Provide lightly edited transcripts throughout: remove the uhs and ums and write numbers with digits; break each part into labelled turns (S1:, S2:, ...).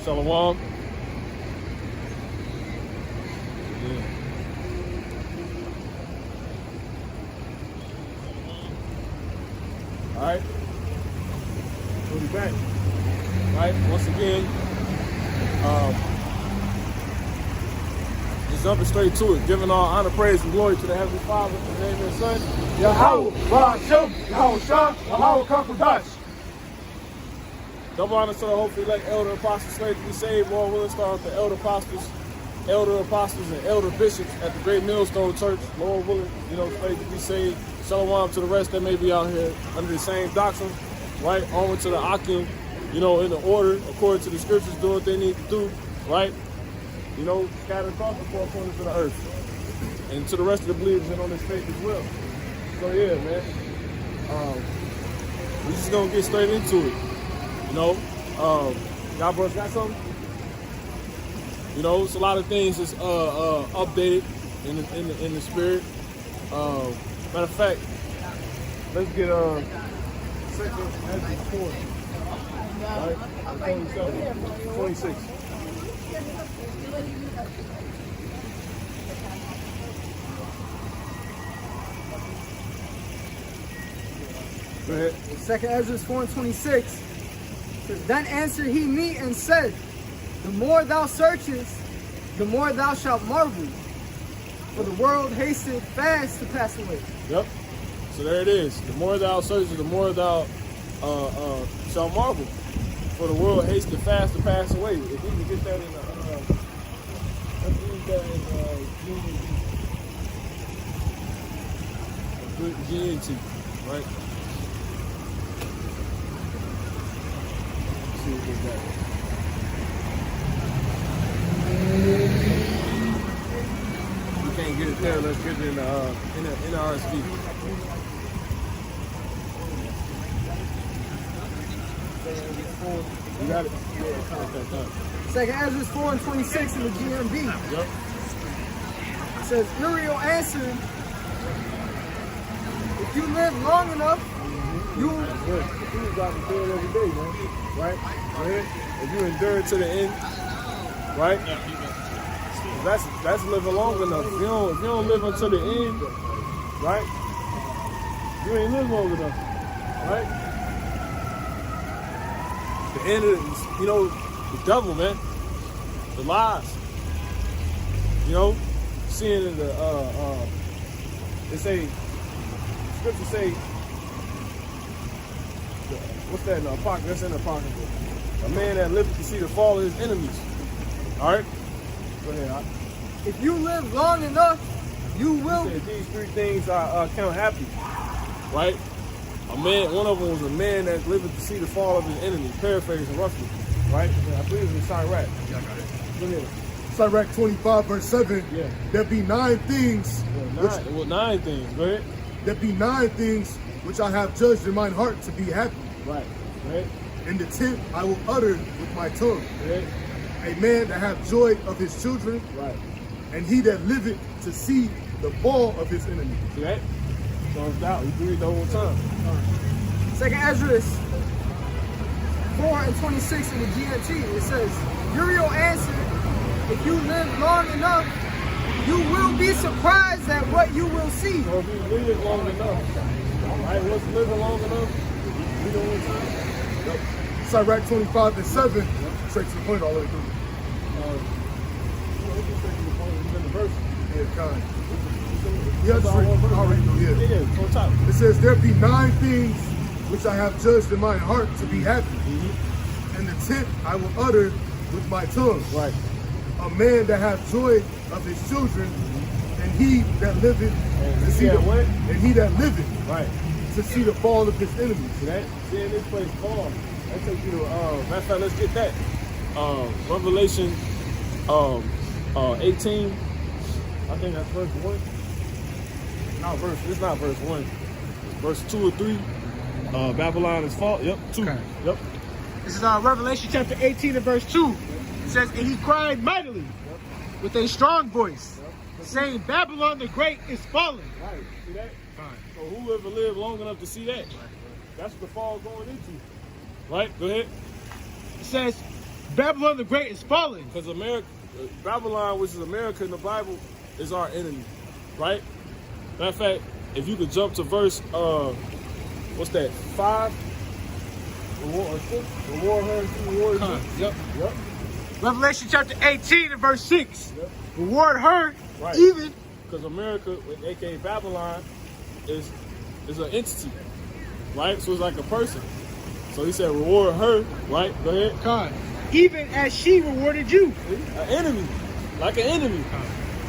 S1: Shalom. Yeah. All right. We'll be back. All right. Once again, just jumping straight to it, giving all honor, praise, and glory to the Heavenly Father in the name of His Son, Yahweh, Ba'ashem, Yahweh Shah, Yahweh Kakwadash. Double honor to the hopefully elect elder apostles, slaves to be saved. Lord willing, start with the elder apostles, and elder bishops at the Great Millstone Church. Lord willing, slaves to be saved. Shalom to the rest that may be out here under the same doctrine, right? Onward to the Akim, in the order, according to the scriptures, doing what they need to do, right? Scattered across the four corners of the earth. And to the rest of the believers in on this faith as well. So yeah, man. We're just gonna get straight into it. Y'all brothers got something? It's a lot of things that's updated in the spirit. Matter of fact, let's get 2nd Ezra 4, right? 26. Go ahead.
S2: 2nd Ezra 4:26 says, Then answered he me and said, The more thou searchest, the more thou shalt marvel, for the world hasteth fast to pass away.
S1: Yep. So there it is. The more thou searchest, the more thou shalt marvel, for the world hasteth fast to pass away. If we can get that in let's read that in GNT, right? See what we got. We can't get it there. Let's get it in the RSV. You got it? Yeah,
S2: 2nd Ezra 4:26 in the GMB.
S1: Yep.
S2: It says, Uriel answered, If you live long enough, you will...
S1: That's good. You got to do it every day, man. Right? Right? If you endure to the end, right? That's living long enough. If you don't live until the end, right? You ain't live long enough, right? The end of the devil, man. The lies. Seeing in the scripture say, what's that in the Apocrypha? That's in the Apocrypha. A man that liveth to see the fall of his enemies. All right? Go ahead.
S2: If you live long enough, you will...
S1: He said these three things I count happy. Right? One of them was a man that liveth to see the fall of his enemies. Paraphrasing roughly. Right? I believe it was Sirach. Yeah, I got it. Go ahead.
S3: Sirach 25 verse 7.
S1: Yeah.
S3: There be 9 things.
S1: Yeah, 9 things. Go ahead.
S3: There be 9 things which I have judged in mine heart to be happy.
S1: Right. Right.
S3: And the 10th I will utter with my tongue.
S1: Right.
S3: A man that hath joy of his children.
S1: Right.
S3: And he that liveth to see the fall of his enemy.
S1: See that? Thumbs out. We read the whole time.
S2: 2nd Ezra 4:26 in the GNT. It says, Uriel answered, If you live long enough, you will be surprised at what you will see.
S1: So if you live long enough, right? What's living long enough? You know what time?
S3: Yep. Sirach 25 and 7. Straight to the point all the way through. Yeah, kind. Yeah, already know, yeah.
S1: Yeah, on top.
S3: It says, There be 9 things which I have judged in mine heart to be happy. And the 10th I will utter with my tongue.
S1: Right.
S3: A man that hath joy of his children, and he that liveth to see the
S1: what?
S3: And he that liveth
S1: right
S3: to see the fall of his enemies.
S1: See that? Seeing this place fall. That takes you to matter of fact, let's get that. Revelation 18. I think that's verse 1. It's not verse 1. It's verse 2 or 3. Babylon is fall. Yep, 2.
S2: Okay.
S1: Yep.
S2: This is Revelation chapter 18 and verse 2. It says, And he cried mightily with a strong voice, saying, Babylon the Great is fallen.
S1: Right. See that? So whoever lived long enough to see that, that's what the fall is going into. Right? Go ahead.
S2: It says,
S4: Babylon the Great is fallen.
S1: Because Babylon, which is America in the Bible, is our enemy, right? Matter of fact, if you could jump to verse, what's that, 5? Reward, or 6? Reward her, reward you.
S4: Yep.
S1: Yep.
S4: Revelation chapter 18 and verse 6.
S1: Yep.
S4: Reward her,
S1: Right.
S4: even.
S1: Because America, aka Babylon, is an entity, right? So it's like a person. So he said, reward her, right? Go ahead.
S4: God. Even as she rewarded you.
S1: An enemy, like an enemy.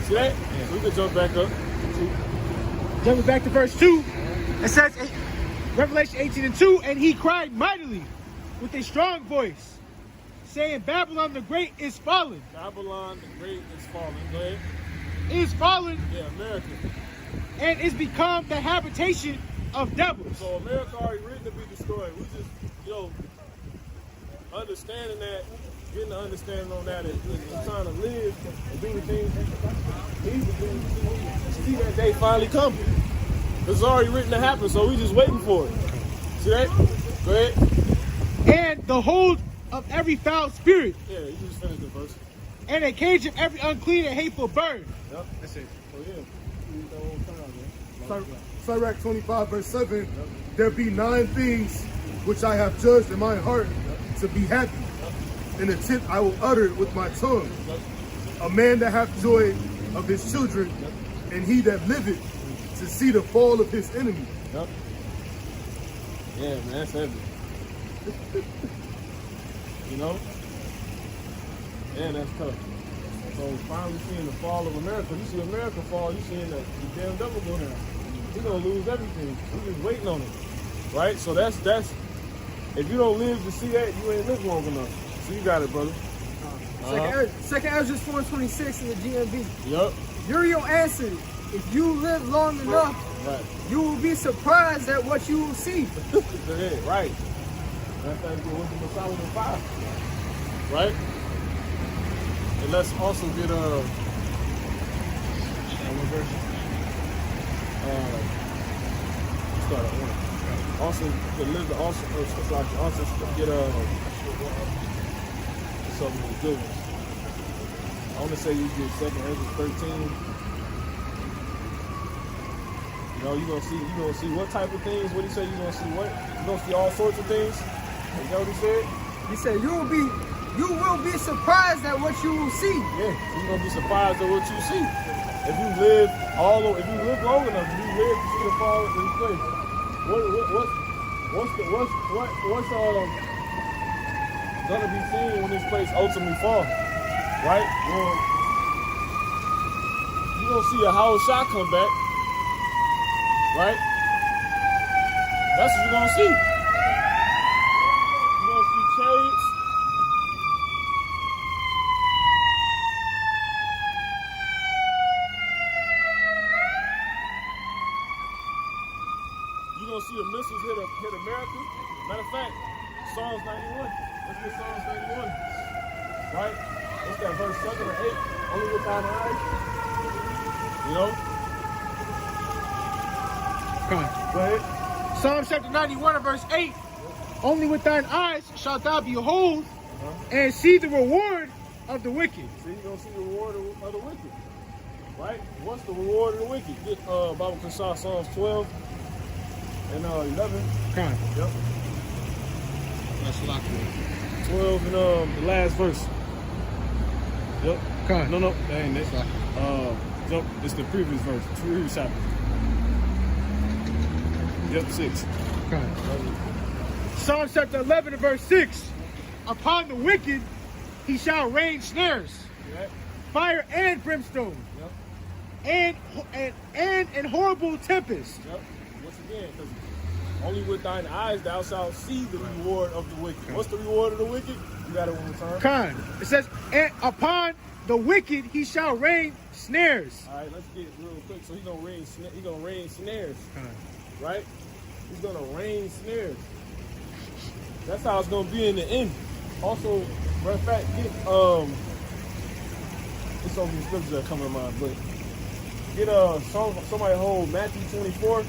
S1: See that? Yeah. So we can jump back up.
S4: Jumping back to verse 2, it says, Revelation 18 and 2, and he cried mightily with a strong voice, saying, Babylon the Great is fallen.
S1: Babylon the Great is fallen. Go ahead.
S4: Is fallen.
S1: Yeah, America.
S4: And is become the habitation of devils.
S1: So America already written to be destroyed. We just, understanding that, getting the understanding on that, and trying to live and do the things we need to do. See that day finally coming. It's already written to happen, so we just waiting for it. See that? Go ahead.
S4: And the hold of every foul spirit.
S1: Yeah, you just finished the verse.
S4: And a cage of every unclean and hateful bird.
S1: Yep. That's it. Oh yeah. Read the whole time, man.
S3: Sirach 25 verse 7, there be 9 things which I have judged in my heart to be happy. And the 10th I will utter it with my tongue. A man that hath joy of his children, and he that liveth to see the fall of his enemy.
S1: Yep. Yeah, man, that's heavy. Yeah, that's tough. So finally seeing the fall of America. You see America fall, you seeing the damn devil go down. He's gonna lose everything. We're just waiting on it. Right? So that's if you don't live to see that, you ain't lived long enough. So you got it, brother.
S2: Second Ezra 4:26 in the GMB.
S1: Yep.
S2: Uriel answered, if you live long enough,
S1: right,
S2: you will be surprised at what you will see.
S1: Right. That's how you go with the Messiah 5. Right? And let's also get start at 1. Also, the list also get some of the good ones. I want to say you get 2nd Ezra 13. You're gonna see what type of things. What he say? You're gonna see what? You're gonna see all sorts of things. Is that what he said?
S2: He said you will be surprised at what you will see.
S1: Yeah, you're gonna be surprised at what you see. If you live long enough, if you live to see the fall of this place, what's gonna be seen when this place ultimately falls? Right? Well, you're gonna see a Howard shot come back. Right? That's what you're gonna see. You're gonna see chariots. You're gonna see the missiles hit America. Matter of fact, Psalms 91. Let's get Psalms 91. Right? What's that verse 7 or 8? Only with thine eyes.
S4: Go ahead. Psalms chapter 91 and verse 8. Only with thine eyes shalt thou behold and see the reward of the wicked.
S1: See, you're going to see the reward of the wicked. Right? What's the reward of the wicked? Get Bible Consult Psalms 12 and 11.
S4: Come.
S1: Yep.
S4: That's locked in.
S1: 12 and the last verse. Yep.
S4: Come.
S1: No.
S4: That ain't this locked.
S1: Yep. It's the previous verse. Previous chapter. Yep, 6.
S4: Okay. Psalms chapter 11 and verse 6. Upon the wicked he shall rain snares,
S1: Yep.
S4: fire and brimstone,
S1: Yep.
S4: and horrible tempest.
S1: Yep. Once again, because only with thine eyes thou shalt see the reward of the wicked. What's the reward of the wicked? You got it one more time.
S4: It says, and upon the wicked he shall rain snares.
S1: All right, let's get it real quick. So he's gonna rain snares. Right? He's gonna rain snares. That's how it's gonna be in the end. Also, matter of fact, get it's so many scriptures that come to mind, but get somebody hold Matthew 24,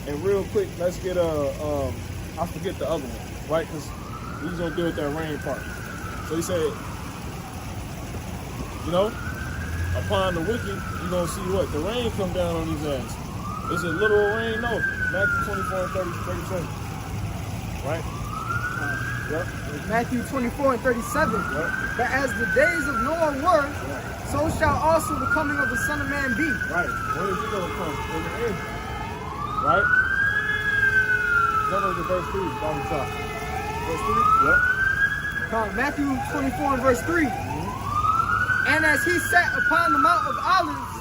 S1: and real quick, let's get I forget the other one, right? Because he's gonna deal with that rain part. So he said, you know, upon the wicked, you're going to see what? The rain come down on these asses. Is it literal rain? No. Matthew 24 and 37. Right? Yep.
S2: Matthew 24 and 37.
S1: Yep.
S2: But as the days of Noah were, so shall also the coming of the Son of Man be.
S1: Right. When is he going to come? In the end. Right? Jump over to verse 3, bottom top. Verse 3? Yep.
S2: Matthew 24 and verse 3. And as he sat upon the Mount of Olives,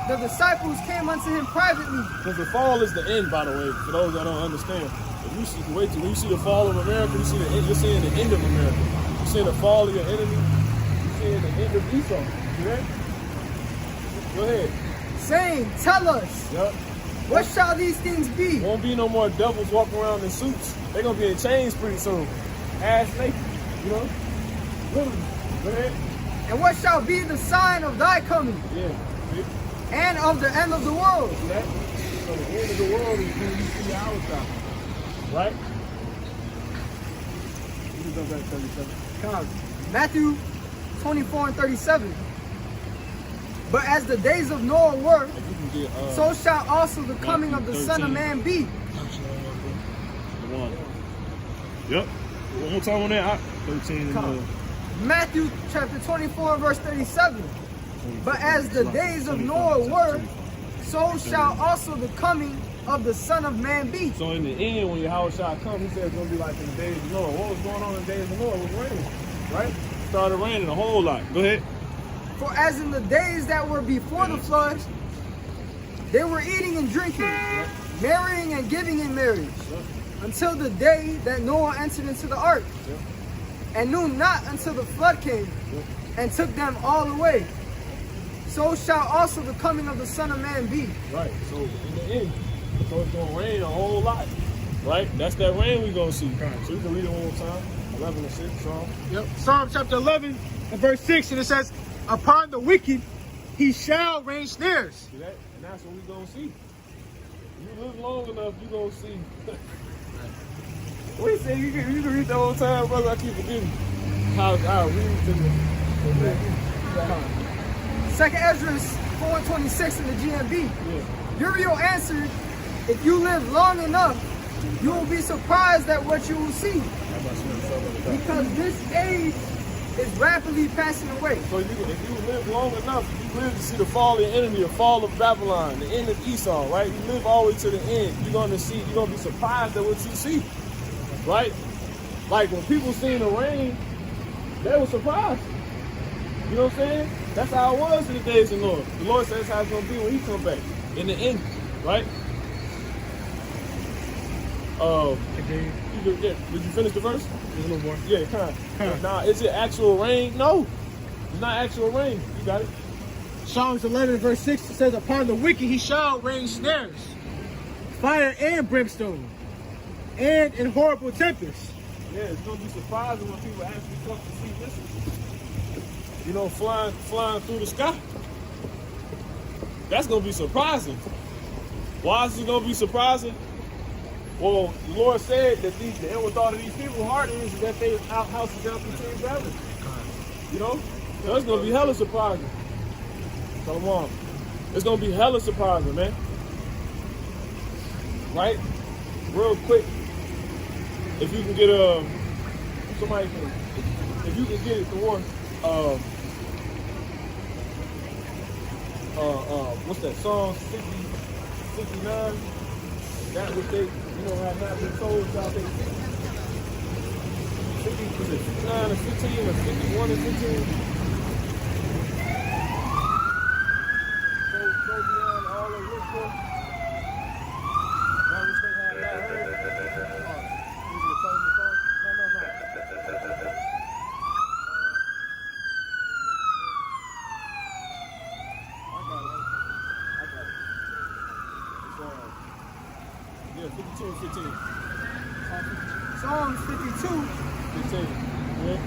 S2: the disciples came unto him privately.
S1: Because the fall is the end, by the way, for those that don't understand. If you see, wait till when you see the fall of America, you see the end, you're seeing the end of America. You're seeing the fall of your enemy. You're seeing the end of Esau. You hear? Go ahead.
S2: Saying, tell us,
S1: Yep.
S2: what shall these things be?
S1: Won't be no more devils walking around in suits. They're going to be in chains pretty soon. Ass naked. You know? Literally. Go ahead.
S2: And what shall be the sign of thy coming?
S1: Yeah. See?
S2: And of the end of the world?
S1: See that? So the end of the world is when you see our time. Right? You can jump back to 37.
S2: Matthew 24 and 37. But as the days of Noah were,
S1: If you can get,
S2: so shall also the coming of the Son of
S1: 13.
S2: Man be.
S1: Yep. One more time on that. 13 and
S2: Matthew chapter 24 verse 37. But as the days of Noah were, so shall also the coming of the Son of Man be.
S1: So in the end, when Yahweh shall come, he said it's going to be like in the days of Noah. What was going on in the days of Noah? It was raining, right? Started raining a whole lot. Go ahead.
S2: For as in the days that were before the flood, they were eating and drinking, marrying and giving in marriage, until the day that Noah entered into the ark, and knew not until the flood came, and took them all away. So shall also the coming of the Son of Man be.
S1: Right. So in the end, so it's going to rain a whole lot, right? That's that rain we're going to see. So you can read it one more time. 11 and 6, Psalm.
S4: Yep. Psalm chapter 11 and verse 6, and it says, upon the wicked he shall rain snares.
S1: See that? And that's what we're going to see. If you live long enough, you're going to see. What he said, you can read the whole time, brother. I keep forgetting how I read to the.
S2: 2nd Ezra 4:26 in the GMB.
S1: Yeah.
S2: Uriel answered, if you live long enough, you will be surprised at what you will see. Because this age is rapidly passing away.
S1: So if you live long enough, you live to see the fall of your enemy, the fall of Babylon, the end of Esau, right? You live all the way to the end. You're going to be surprised at what you see, right? Like when people seen the rain, they were surprised. You know what I'm saying? That's how it was in the days of Noah. The Lord says how it's going to be when he come back in the end, right? Did you finish the verse?
S4: A little more.
S1: Yeah, kind of. Now, is it actual rain? No, it's not actual rain. You got it.
S4: Psalms 11 verse 6 says, upon the wicked he shall rain snares, fire and brimstone, and in horrible tempests.
S1: Yeah, it's gonna be surprising when people actually come to see this. You know, flying through the sky. That's gonna be surprising. Why is it gonna be surprising? Well, the Lord said that the end thought of these people's heart is that they outhouses down through gravity. You know? So it's gonna be hella surprising. Come on. It's gonna be hella surprising, man. Right? Real quick. If you can get somebody can, if you can get it to one, what's that, Psalm 59? That which they, have not been told about they 50, was it 59 and 15 or 51 and 15? So beyond all the wisdom, that which they have not heard. Is it telling the song? No. I got it. Yeah, 52 and 15.
S2: Psalms 52.
S1: 15. Yeah.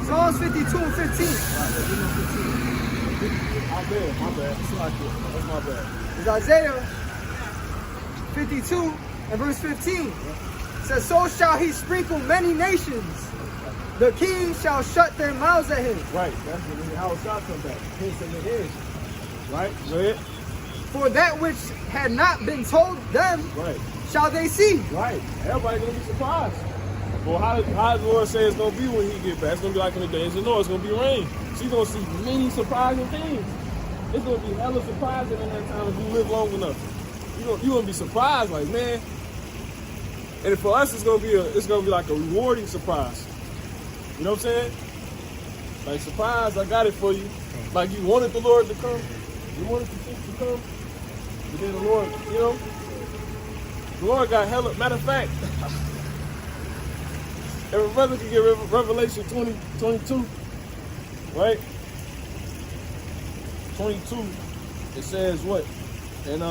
S2: Psalms 52 and 15.
S1: My bad. That's my bad.
S2: It's Isaiah 52 and verse 15. It says, so shall he sprinkle many nations the kings shall shut their mouths at him.
S1: Right. That's how it shall come back. Hits in the ears. Right? Go ahead.
S2: For that which had not been told them
S1: Right.
S2: shall they see.
S1: Right. Everybody gonna be surprised. Well, how does the Lord say it's gonna be when he get back? It's gonna be like in the days of Noah. It's gonna be rain. She's gonna see many surprising things. It's gonna be hella surprising in that time if you live long enough. You gonna be surprised, like, man. And for us, it's gonna be like a rewarding surprise. You know what I'm saying? Like, surprise, I got it for you. Like, you wanted the Lord to come. You wanted the shit to come. But then the Lord, you know, the Lord got hella. Matter of fact, if a brother can get Revelation 22, right? 22, it says what? And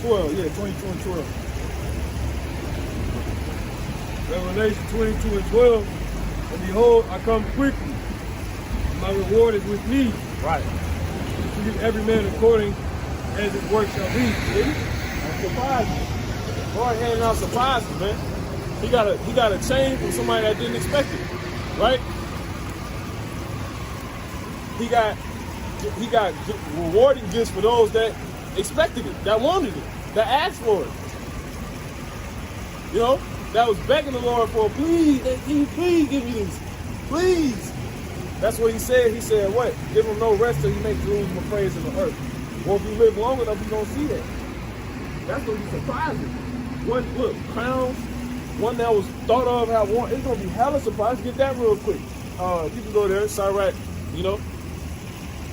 S1: 12, yeah, 22 and 12. Revelation 22 and 12. And behold, I come quickly. My reward is with me. Right. To give every man according as his work shall be. See? That's surprising. Lord handing out surprises, man. He got a change from somebody that didn't expect it. Right? He got rewarding gifts for those that expected it, that wanted it, that asked for it. You know, that was begging the Lord for, please, can you please give me this? Please. That's what he said. He said, what? Give him no rest till he makes Jerusalem a praise in the earth. Well, if you live long enough, you're going to see that. That's going to be surprising. One, look, crowns, one that was thought of, it's going to be hella surprising. Get that real quick. You can go there, Sirach, you know.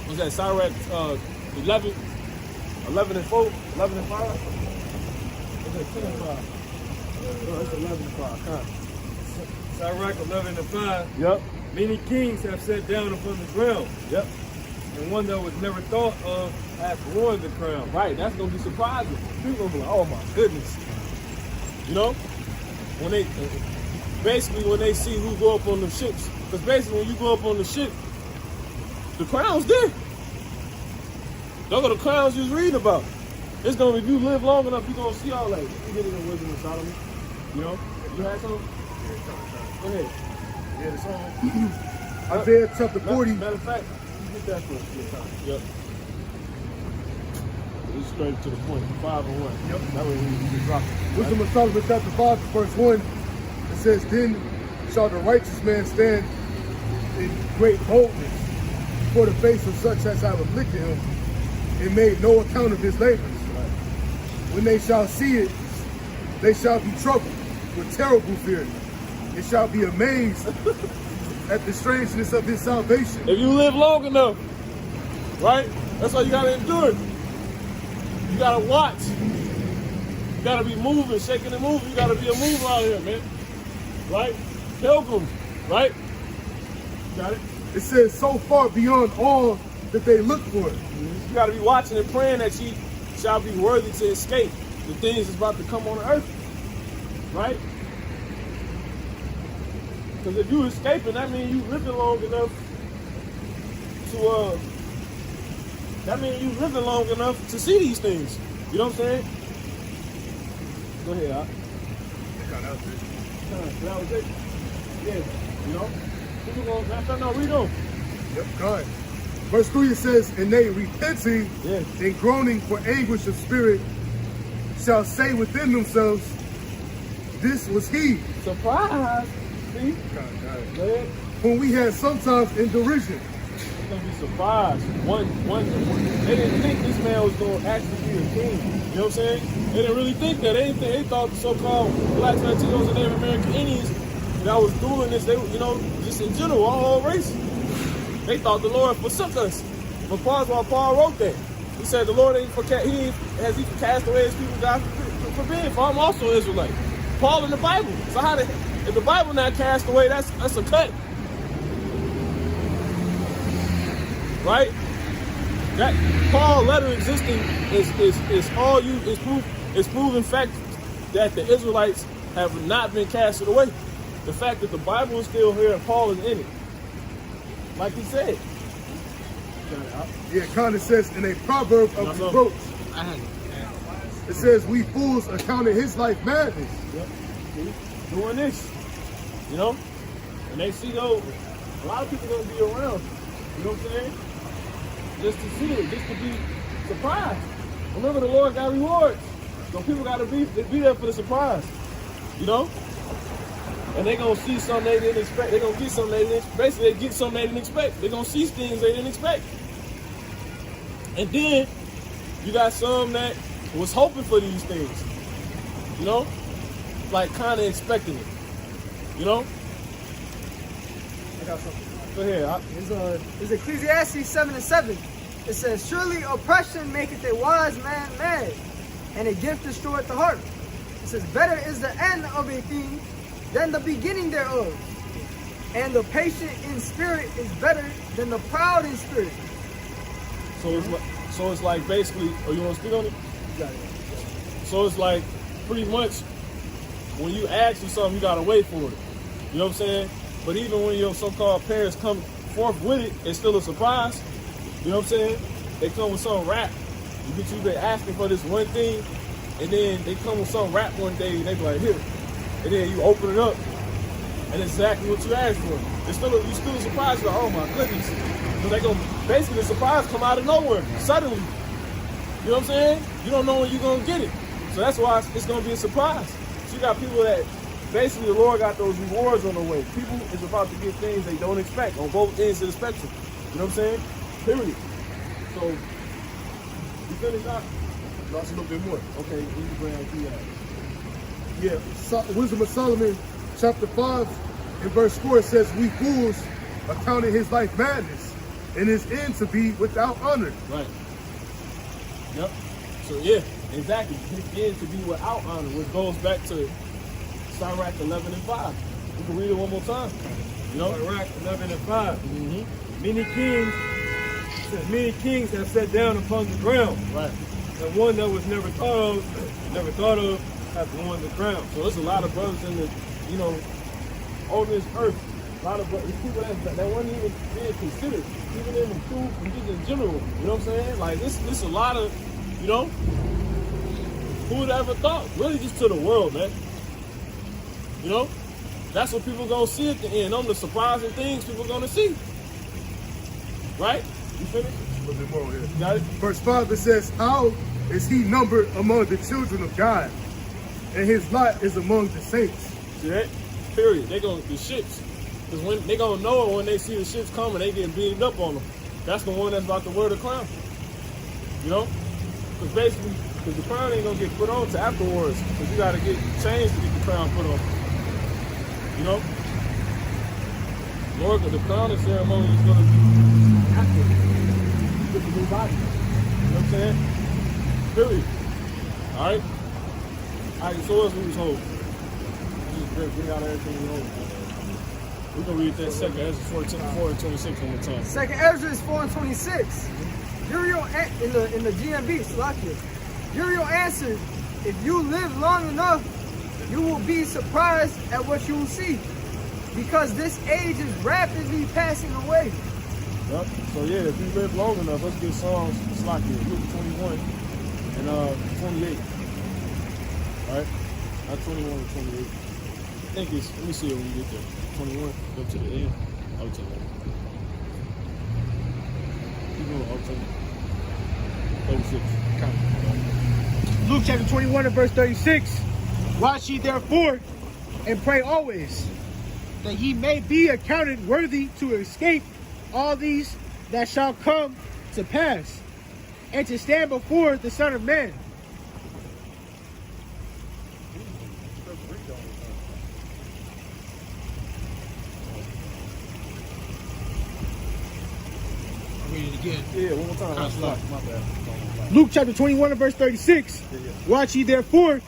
S1: What's that? Sirach 11 and 4, 11 and 5? What's that? 10 and 5? Oh, it's 11 and 5.
S5: Sirach 11 and 5.
S1: Yep.
S5: Many kings have sat down upon the ground.
S1: Yep.
S5: And one that was never thought of hath worn the crown.
S1: Right, that's gonna be surprising. People gonna be like, oh my goodness. You know? When they see who go up on the ships. Because basically when you go up on the ship, the crown's there. Those are the crowns you read about. It's gonna be, if you live long enough, you're gonna see all that. You get it in Wisdom of Solomon. You know? You had some? Go ahead. Yeah, the song.
S3: Isaiah chapter 40.
S1: Matter of fact, you get that for us. Yep. It's straight to the point. 5 and 1. Yep. That way we can drop it.
S3: Wisdom of Solomon chapter 5, verse 1. It says, then shall the righteous man stand in great boldness before the face of such as have afflicted him and made no account of his labors.
S1: Right.
S3: When they shall see it, they shall be troubled with terrible fear. They shall be amazed at the strangeness of his salvation.
S1: If you live long enough, right? That's why you gotta endure. You gotta watch. You gotta be moving, shaking and moving. You gotta be a mover out here, man. Right? Pilgrims, right? Got it?
S3: It says so far beyond all that they look for.
S1: You gotta be watching and praying that ye shall be worthy to escape the things that's about to come on earth. Right? Because if you escaping, that means you living long enough to see these things. You know what I'm saying? Go ahead, Al. That was it. Yeah, you know? No, read on.
S3: Yep, God. Verse 3, it says, and they repenting and groaning for anguish of spirit shall say within themselves, this was he.
S1: Surprise. See?
S3: Whom we had sometimes in derision.
S1: They're gonna be surprised. One, they didn't think this man was gonna actually be a king. You know what I'm saying? They didn't really think that. They thought the so-called blacks, Latinos, and Native American Indians that was doing this, they, you know, just in general, all race. They thought the Lord forsook us. But Paul wrote that. He said the Lord has he cast away his people, God forbid, for I'm also Israelite. Paul in the Bible. So if the Bible not cast away, that's a cut. Right? That Paul letter existing is proven fact that the Israelites have not been casted away. The fact that the Bible is still here and Paul is in it. Like he said.
S3: Yeah, kind of says in a proverb of reproach. It says, we fools accounted his life madness.
S1: Yep. See? Doing this. You know? And they see those, a lot of people gonna be around. You know what I'm saying? Just to see it, just to be surprised. Remember, the Lord got rewards. So people gotta be there for the surprise. You know? And they gonna see something they didn't expect. They gonna get something they didn't expect. Basically, they get something they didn't expect. They gonna see things they didn't expect. And then you got some that was hoping for these things. You know? Like kind of expecting it. You know?
S2: I got something.
S1: Go ahead.
S2: It's Ecclesiastes 7:7. It says, surely oppression maketh a wise man mad, and a gift destroyeth the heart. It says, better is the end of a thing than the beginning thereof. And the patient in spirit is better than the proud in spirit.
S1: So it's like basically, oh, you want to speak on it? So it's like pretty much when you ask for something, you gotta wait for it. You know what I'm saying? But even when your so-called parents come forth with it, it's still a surprise. You know what I'm saying? They come with some rap. You've been asking for this one thing, and then they come with some rap one day, and they be like, here. And then you open it up, and it's exactly what you asked for. You still surprised, like, oh my goodness. So they gonna basically, the surprise come out of nowhere, suddenly. You know what I'm saying? You don't know when you're gonna get it. So that's why it's gonna be a surprise. So you got people that basically the Lord got those rewards on the way. People is about to get things they don't expect on both ends of the spectrum. You know what I'm saying? Period. So you finished out?
S3: Lost a little bit more.
S1: Okay, you can bring out the
S3: Yeah, Wisdom of Solomon, chapter 5, and verse 4, it says, we fools accounted his life madness, and his end to be without honor.
S1: Right. Yep. So yeah, exactly. His end to be without honor, which goes back to Sirach 11:5. You can read it one more time. You know?
S5: Sirach 11:5.
S1: Mm-hmm.
S5: Many kings have sat down upon the ground.
S1: Right.
S5: And one that was never thought of, has won the crown.
S1: So there's a lot of brothers in the, you know, on this earth. A lot of brothers, people that weren't even being considered, even in the truth and just in general. You know what I'm saying? Like this a lot of, you know, who would ever thought? Really just to the world, man. You know? That's what people gonna see at the end. Them the surprising things people gonna see. Right? You finished?
S3: A little bit more here.
S1: You got it?
S3: Verse 5, it says, how is he numbered among the children of God? And his lot is among the saints.
S1: See that? Period. They gonna the ships. Because when they gonna know it when they see the ships coming, they get beaten up on them. That's the one that's about to wear the crown. You know? Because basically, the crown ain't gonna get put on to afterwards. Because you gotta get changed to get the crown put on. You know? Lord, the crowning ceremony is gonna be after you get the new body. You know what I'm saying? Period. Alright? Alright, so what else we was holding? Just bring out everything we hold. We're gonna read that second Ezra 4:26 one more time.
S2: Second Ezra is 4:26. Uriel in the GMB, Slakia. Uriel answered, if you live long enough, you will be surprised at what you will see, because this age is rapidly passing away.
S1: Yep. So yeah, if you live long enough, let's get Psalms Slakia, Luke 21 and 28. Alright? Not 21 and 28. I think it's, let me see it when you get there. 21, go to the end. I'll tell you. Keep going, I'll tell you. 36.
S4: Luke chapter 21 and verse 36. Watch ye therefore and pray always, that ye may be accounted worthy to escape all these that shall come to pass, and to stand before the Son of Man. Read it again.
S1: Yeah, one more time. My bad.
S4: Luke chapter 21 and verse 36. Watch ye therefore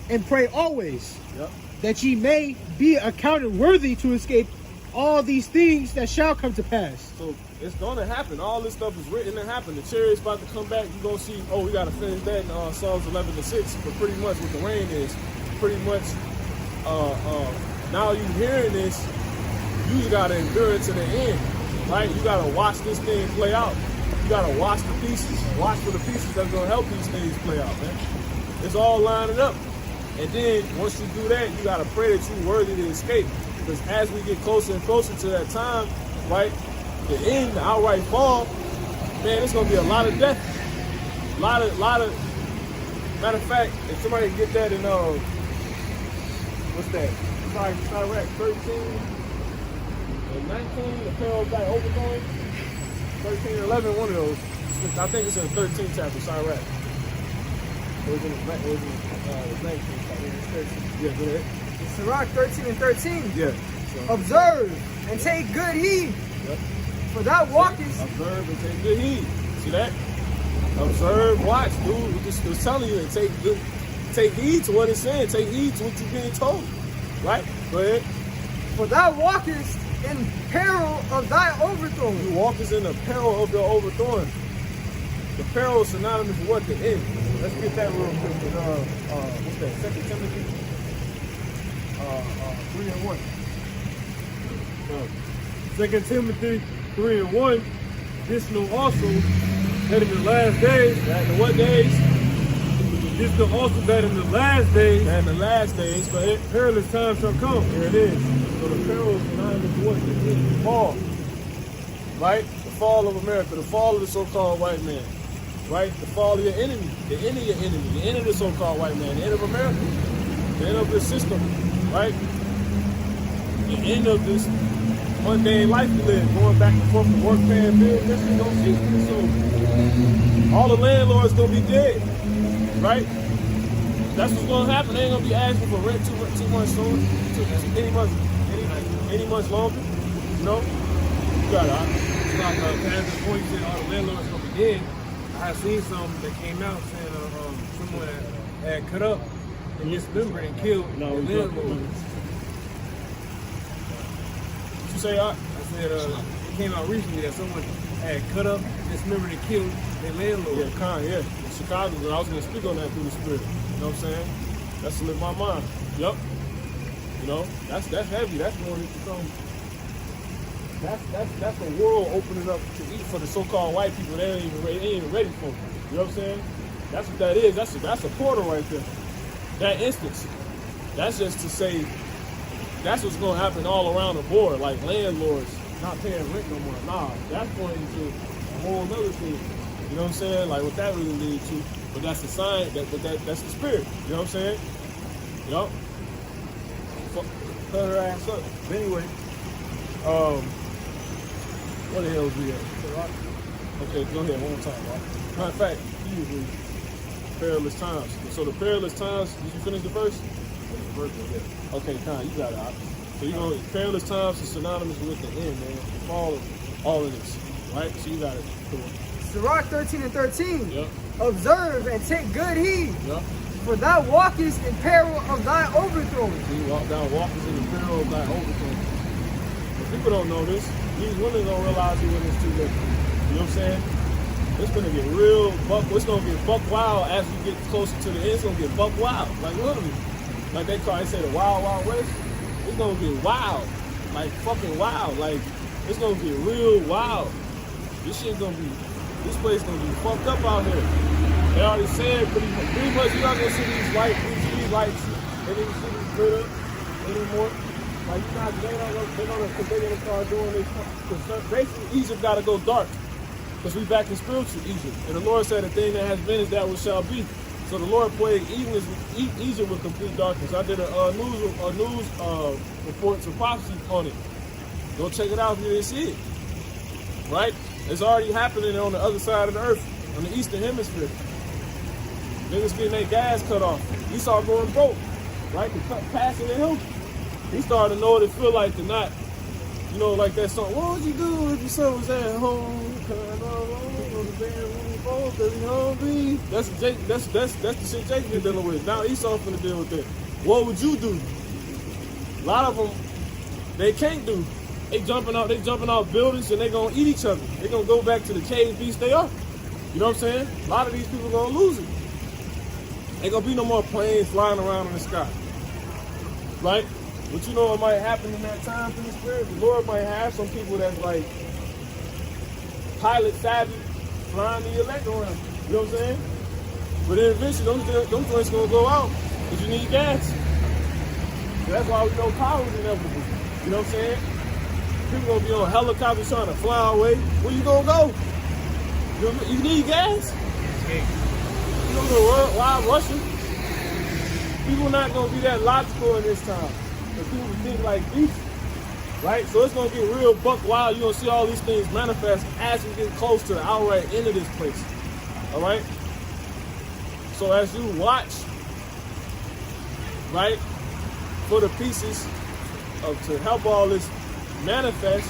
S4: and pray always,
S1: Yep.
S4: that ye may be accounted worthy to escape all these things that shall come to pass.
S1: So it's gonna happen. All this stuff is written to happen. The chariot's about to come back. You're gonna see, oh, we gotta finish that in Psalms 11:6. But pretty much what the rain is, pretty much now you hearing this, you just gotta endure it to the end. Right? You gotta watch this thing play out. You gotta watch the pieces. Watch for the pieces that's gonna help these things play out, man. It's all lining up. And then once you do that, you gotta pray that you're worthy to escape. Because as we get closer and closer to that time, right, the end, the outright fall, man, it's gonna be a lot of death. A lot of matter of fact, if somebody can get that in what's that? Iraq 13 and 19, the peril got overthrowing. 13 and 11, one of those. I think it's in the 13th chapter, Iraq. It was in the 19th chapter. Yeah, go ahead.
S2: Sirach 13 and 13.
S1: Yeah. So,
S2: Observe and take good heed,
S1: yep.
S2: for thou walkest.
S1: Observe and take good heed. See that? Observe, watch, dude. It's telling you to take heed to what it's saying. Take heed to what you're being told. Right? Go ahead.
S2: For thou walkest in peril of thy overthrow.
S1: You walkest in the peril of your overthrowing. The peril is synonymous with what? The end. Let's get that real quick. What's that? 2 Timothy 3 and 1.
S5: 2 Timothy 3 and 1. This know also that in the last days,
S1: That in what days?
S5: this know also that in the last days,
S1: That in the last days, go ahead.
S5: perilous times shall come.
S1: Here it is. So the peril is synonymous with what? The end. The fall. Right? The fall of America. The fall of the so-called white man. Right? The fall of your enemy. The end of your enemy. The end of the so-called white man. The end of America. The end of this system. Right? The end of this mundane life we live. Going back and forth to work, paying bills. This is gonna cease. So all the landlords gonna be dead. Right? That's what's gonna happen. They ain't gonna be asking for rent too much soon. Any months longer. You know? You got it.
S5: It's like past the point you said all the landlords gonna be dead. I seen some that came out saying someone had cut up and dismembered and killed the landlord.
S1: What you say,
S5: I said it came out recently that someone had cut up, dismembered, and killed their landlord.
S1: Yeah, yeah. In Chicago, but I was gonna speak on that through the spirit. You know what I'm saying? That's slipped my mind. Yup. You know, that's heavy. That's going to become. That's the world opening up to eat for the so-called white people. They ain't even ready for it. You know what I'm saying? That's what that is. That's a portal right there. That instance. That's just to say. That's what's going to happen all around the board. Like landlords not paying rent no more. Nah, that's pointing to a whole other thing. You know what I'm saying? Like what that really leads to. But that's the sign. That's the spirit. You know what I'm saying? Yup. Cut her ass up. But anyway, what the hell was we at? Okay, go ahead one more time, Rock. Matter of fact, you agree. Perilous times. So the perilous times. Did you finish the verse? Okay, Con, you got it. Rock. So you know, perilous times is synonymous with the end, man. The fall of all of this, right? So you got it. Cool.
S2: Sirach 13 and 13.
S1: Yep.
S2: Observe and take good heed,
S1: Yep.
S2: for thou walkest in peril of thy overthrow.
S1: You walk down, walkers in the peril of thy overthrow. But people don't know this. These women don't realize it when it's too late. You know what I'm saying? It's gonna get real buck. It's gonna get buck wild as we get closer to the end. It's gonna get buck wild, like literally, like they say the wild, wild west. It's gonna get wild, like fucking wild. Like it's gonna get real wild. This shit gonna be. This place gonna be fucked up out here. They already said pretty much you're not gonna see these lights in these cities lit up anymore. Like you're not, they're gonna start doing this. Cause basically Egypt gotta go dark. Because we back in spiritual Egypt. And the Lord said the thing that has been is that which shall be. So the Lord plagued Egypt with complete darkness. I did a news report to prophecy on it. Go check it out if you didn't see it. Right? It's already happening on the other side of the earth, on the eastern hemisphere. Niggas getting their gas cut off. He started going broke, right? Passing the hill. He started to know what it feel like to not, you know, like that song. What would you do if your son was at home? Because he hungry. That's the shit Jake been dealing with. Now Esau finna deal with that. What would you do? A lot of them, they can't do. They jumping out buildings and they gonna eat each other. They gonna go back to the cave beasts they are. You know what I'm saying? A lot of these people gonna lose it. Ain't gonna be no more planes flying around in the sky. Right? But you know what might happen in that time for the spirit? The Lord might have some people that's like pilot savvy, flying the elect around. You know what I'm saying? But then eventually, them joints gonna go out because you need gas. So that's why we know power is inevitable. You know what I'm saying? People gonna be on helicopters trying to fly away. Where you gonna go? You need gas. You know the world, why Russia? People not gonna be that logical in this time. But people think like beef, right? So it's gonna get real buck wild. You're gonna see all these things manifest as we get close to the outright end of this place. All right. So as you watch, right, for the pieces to help all this manifest,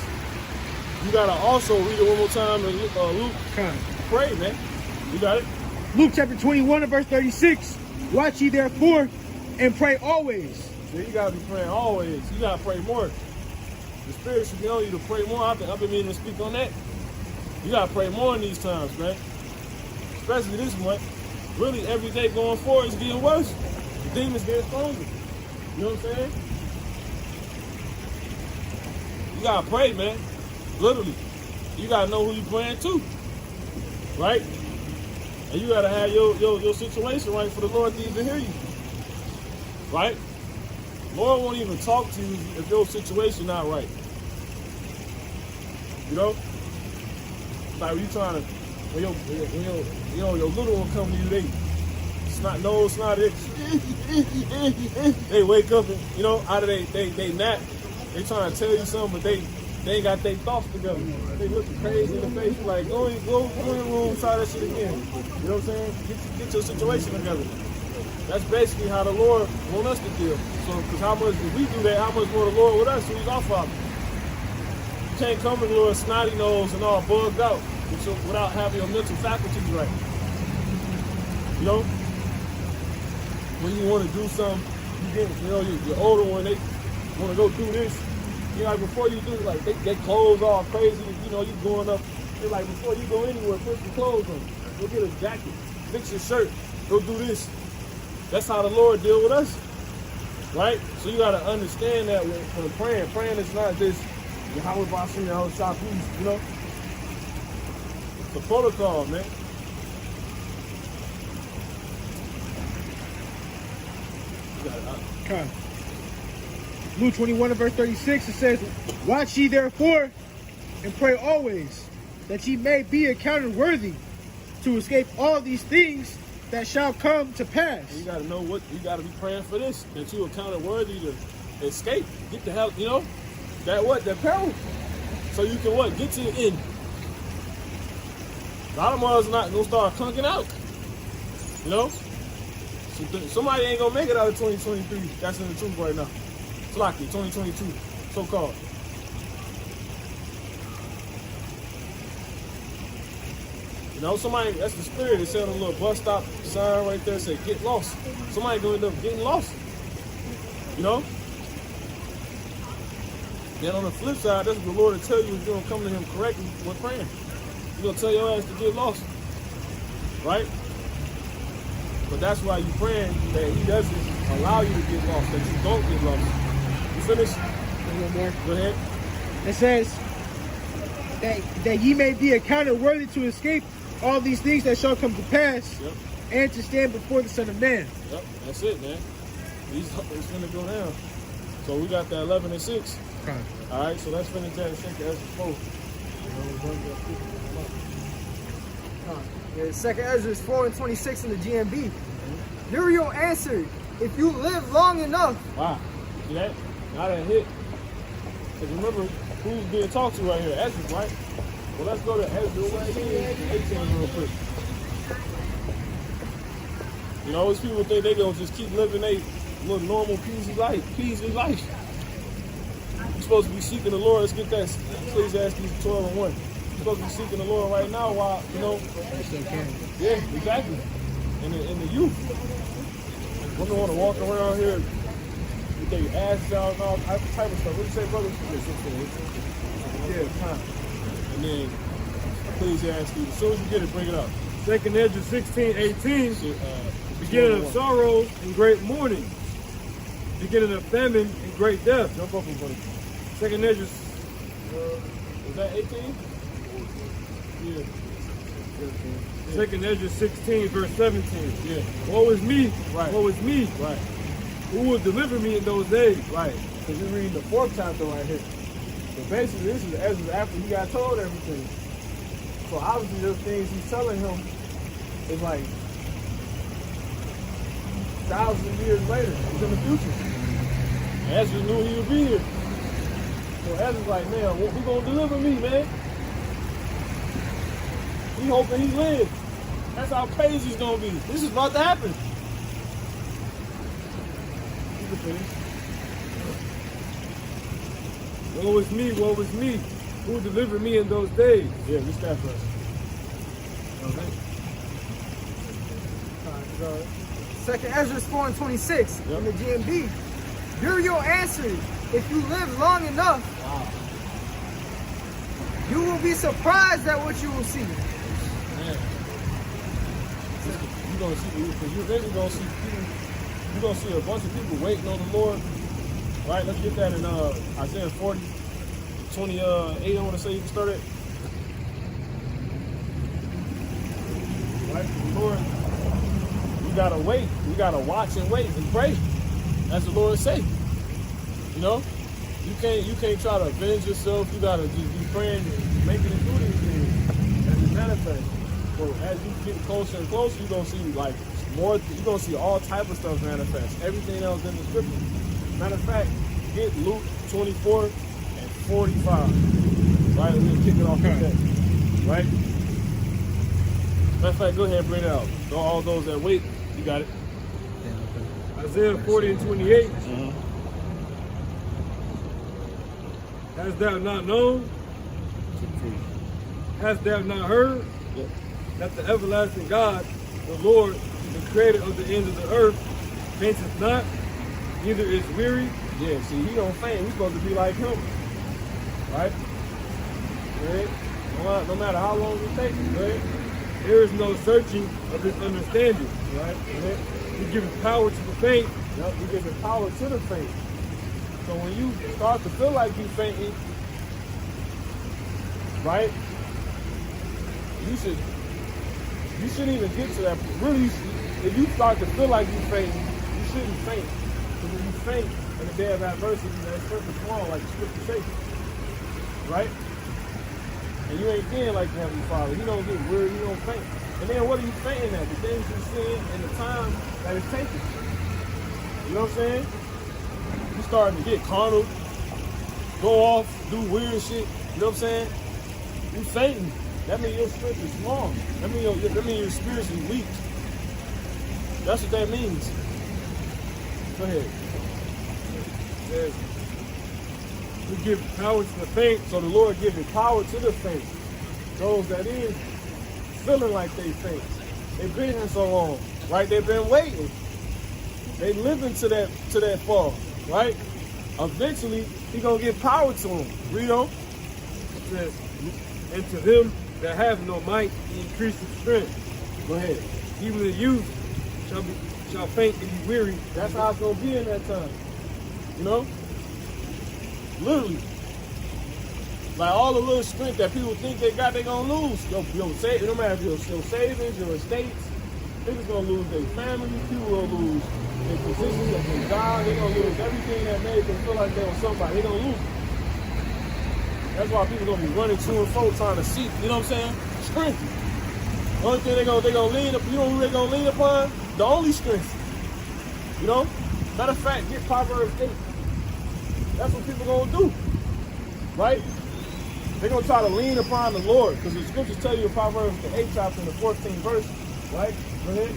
S1: you gotta also read it one more time in Luke. Pray, man. You got it?
S4: Luke chapter 21 and verse 36. Watch ye therefore and pray always.
S1: So you gotta be praying always. You gotta pray more. The Spirit should be on you to pray more. I've been meaning to speak on that. You gotta pray more in these times, man. Especially this month. Really, every day going forward is getting worse. The demons getting stronger. You know what I'm saying? You gotta pray, man. Literally. You gotta know who you praying to. Right? And you gotta have your situation right for the Lord to even hear you. Right? Lord won't even talk to you if your situation not right. You know? Like when you trying to, when your little one come to you, it's not it. They wake up and, you know, out of they nap. They trying to tell you something, but they ain't got their thoughts together. They looking crazy in the face, like, go in the room, try that shit again. You know what I'm saying? Get your situation together. That's basically how the Lord wants us to deal. So, because how much if we do that, how much more the Lord with us, who's our Father? You can't come to the Lord snotty nose and all bugged out without having your mental faculties right. You know? When you want to do something, you get, you know, your older one, they want to go do this. You know, like before you do it, like they clothes all crazy, you know, you going up. They're like, before you go anywhere, put your clothes on. Go get a jacket, fix your shirt, go do this. That's how the Lord deal with us, right? So you got to understand that when praying. Praying is not just Yahweh Bashim, Yahweh Shah, you know? It's a protocol, man.
S4: Okay. Luke 21 and verse 36, it says, watch ye therefore and pray always, that ye may be accounted worthy to escape all these things that shall come to pass.
S1: You gotta know what you gotta be praying for this, that you accounted worthy to escape, get the hell, you know, that peril. So you can what? Get to the end. A lot of mother's not gonna start clunking out. You know? Somebody ain't gonna make it out of 2023. That's in the truth right now. It's lucky, 2022, so-called. You know, somebody, that's the Spirit. It said on a little bus stop sign right there, say, get lost. Somebody gonna end up getting lost. You know? Then on the flip side, that's what the Lord will tell you if you don't come to Him correctly with praying. He's gonna tell your ass to get lost. Right? But that's why you praying that He doesn't allow you to get lost, that you don't get lost. You finished?
S4: One more.
S1: Go ahead.
S4: It says that ye may be accounted worthy to escape all these things that shall come to pass,
S1: Yep.
S4: and to stand before the Son of Man.
S1: Yep, that's it, man. It's finna go down. So we got that 11 and 6.
S4: Okay.
S1: All right, so let's finish that and check the Ezra 4.
S2: Yeah, second Ezra is 4 and 26 in the GMB. Uriel answered, if you live long enough.
S1: Wow, see that? Now that hit. Because remember, who's being talked to right here? Ezra, right? Well, let's go to Ezra 18 real quick. You know, those people think they gonna just keep living a little normal, peasy life. You're supposed to be seeking the Lord. Let's get that. Please ask these 12 and 1. You're supposed to be seeking the Lord right now while, you know. Yeah, exactly. And the youth. Women want to walk around here with their ass out and all type of stuff. What do you say, brother? Yeah, time. And then, please ask you, as soon as you get it, bring it up.
S5: Second Ezra 16:18. Beginning of sorrow and great mourning. Beginning of famine and great death.
S1: Jump up and buddy.
S5: Second Ezra.
S1: Was that 18? Yeah.
S5: Second Ezra 16, verse 17.
S1: Yeah.
S5: Woe is me.
S1: Right.
S5: Woe is me.
S1: Right.
S5: Who will deliver me in those days?
S1: Right. Because you're reading the 4th chapter right here. So basically, this is Ezra after he got told everything. So obviously, those things he's telling him is like thousands of years later. It's in the future. And Ezra knew he would be here. So Ezra's like, man, who gonna deliver me, man? He hoping he lives. That's how crazy it's gonna be. This is about to happen. You can finish.
S5: Woe is me. Woe is me. Who will deliver me in those days?
S1: Yeah, we stand first.
S2: Second Ezra 4 and 26
S1: Yep.
S2: in the GMB. You're your answer. If you live long enough,
S1: Wow.
S2: you will be surprised at what you will see.
S1: Man. You're gonna see, because you're really gonna see people, you're gonna see a bunch of people waiting on the Lord. Right? Let's get that in Isaiah 40, 28, I want to say you can start it. Right? The Lord, we gotta wait. We gotta watch and wait and pray. That's the Lord say. You know? You can't try to avenge yourself. You gotta just be praying and making it through these things as it manifests. So as you get closer and closer, you're gonna see like more. You're gonna see all type of stuff manifest. Everything else in the scripture. Matter of fact, get Luke 24 and 45. Right, we'll kick it off with that. Right. Matter of fact, go ahead and bring it out. So all those that wait, you got it.
S5: Isaiah 40 and 28. Hast thou not known? Hast thou not heard?
S1: Yeah.
S5: That the everlasting God, the Lord, the creator of the ends of the earth, fainteth not, neither is weary.
S1: Yeah, see, he don't faint. We're supposed to be like him. Right? Right? No matter how long it takes, right?
S5: There is no searching of his understanding.
S1: Right?
S5: He giveth power to the faint.
S1: Yep, you give the power to the faint. So when you start to feel like you fainting, right? You shouldn't even get to that. Really, if you start to feel like you fainting, you shouldn't faint. Because when you faint in the day of adversity, that strength is small, like the scripture says. Right? And you ain't being like the Heavenly Father. You don't get weary, you don't faint. And then what are you fainting at? The things you're seeing and the time that it's taking. You know what I'm saying? You starting to get carnal, go off, do weird shit. You know what I'm saying? You fainting. That means your strength is small. That means you're spiritually weak. That's what that means. Go ahead.
S5: Yes. We give power to the faint.
S1: So the Lord giving power to the faint. Those that is feeling like they faint. They've been here so long, right? They've been waiting. They living to that fall, right? Eventually, he gonna give power to them. Read on.
S5: It says, and to them that have no might, he increases strength.
S1: Go ahead.
S5: Even the youth shall faint and be weary.
S1: That's how it's gonna be in that time. You know? Literally. Like all the little strength that people think they got, they gonna lose. Yo, say, no matter if your savings, your estates, people gonna lose their family, people gonna lose their positions at their job, they gonna lose everything that made them feel like they were somebody, they gonna lose it. That's why people gonna be running to and fro trying to seek, you know what I'm saying? Strength. The only thing they gonna lean up, you know who they gonna lean upon? The only strength. You know? Matter of fact, get Proverbs 8. That's what people gonna do. Right? They're gonna try to lean upon the Lord. Because the scriptures tell you in Proverbs the 8th chapter and the 14th verse. Right? Go ahead.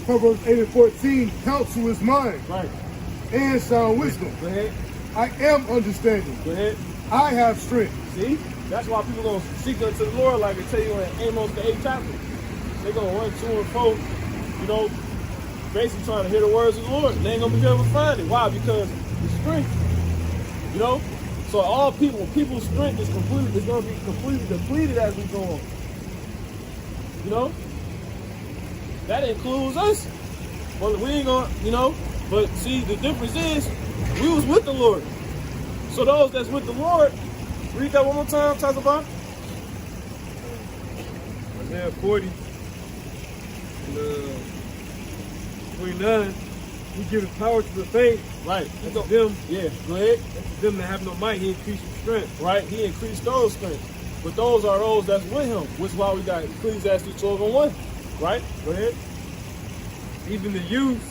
S3: Proverbs 8 and 14, counsel is mine,
S1: Right.
S3: and sound wisdom.
S1: Go ahead.
S3: I am understanding.
S1: Go ahead.
S3: I have strength.
S1: See? That's why people gonna seek unto the Lord, like they tell you in Amos the 8th chapter. They're gonna run to and fro, you know, basically trying to hear the words of the Lord. And they ain't gonna be able to find it. Why? Because the strength. You know? So all people's strength is completely, is gonna be completely depleted as we go on. You know? That includes us. But we ain't gonna, you know, but see, the difference is we was with the Lord. So those that's with the Lord, read that one more time, Tazabah.
S5: Isaiah 40, and 29, he gives power to the faint.
S1: Right.
S5: And to them,
S1: Yeah, go ahead.
S5: and to them that have no might, he increases strength.
S1: Right? He increased those strength. But those are those that's with him, which is why we got Ecclesiastes 12:1. Right? Go ahead.
S5: Even the youth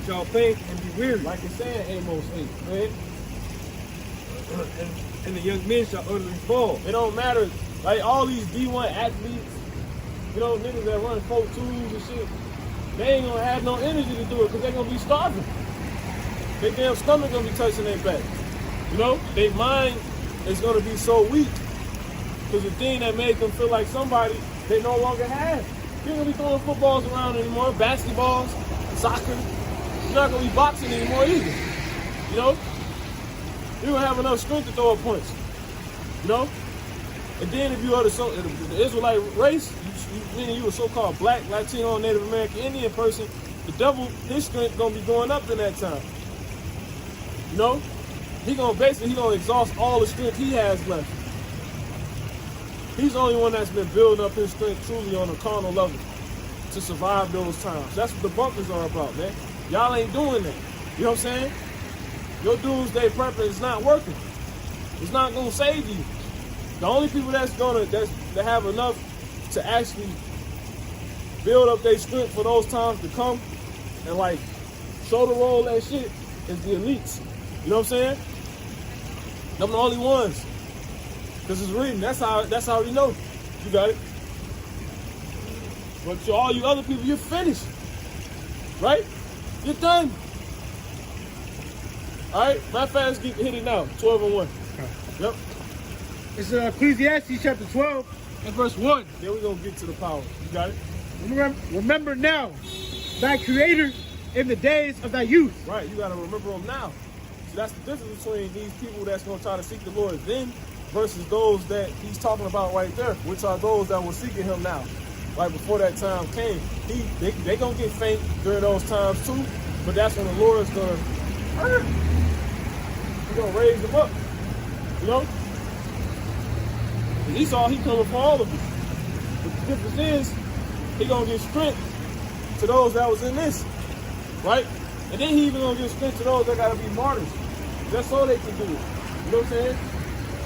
S5: shall faint and be weary,
S1: Like it's saying Amos 8. Go ahead.
S5: and the young men shall utterly fall.
S1: It don't matter. Like all these D1 athletes, you know, niggas that run 4.2s and shit, they ain't gonna have no energy to do it because they're gonna be starving. Their damn stomach gonna be touching their back. You know, their mind is gonna be so weak because the thing that made them feel like somebody they no longer have. You're gonna be throwing footballs around anymore, basketballs, soccer. You're not gonna be boxing anymore either. You know? You're gonna have enough strength to throw a punch. You know? And then if you are the Israelite race, meaning you a so-called black, Latino, Native American, Indian person, the devil, his strength gonna be going up in that time. You know? He gonna exhaust all the strength he has left. He's the only one that's been building up his strength truly on a carnal level to survive those times. That's what the bunkers are about, man. Y'all ain't doing that. You know what I'm saying? Your doomsday prepping is not working. It's not gonna save you. The only people that have enough to actually build up their strength for those times to come and like shoulder roll that shit is the elites. You know what I'm saying? Them the only ones. Cause it's written. That's how we know. You got it. But to all you other people, you're finished. Right? You're done. Alright, matter of fact, let's hit it now. 12:1. Yep.
S4: It's Ecclesiastes chapter 12 and verse 1.
S1: Then we're gonna get to the power. You got it?
S4: Remember now thy creator in the days of thy youth.
S1: Right, you gotta remember them now. So that's the difference between these people that's gonna try to seek the Lord then versus those that he's talking about right there, which are those that were seeking him now. Right before that time came. They gonna get faint during those times too, but that's when the Lord's gonna he's gonna raise them up. You know? And Esau, he coming for all of us. But the difference is, he gonna give strength to those that was in this. Right? And then he even gonna give strength to those that gotta be martyrs. Just so they can do it. You know what I'm saying?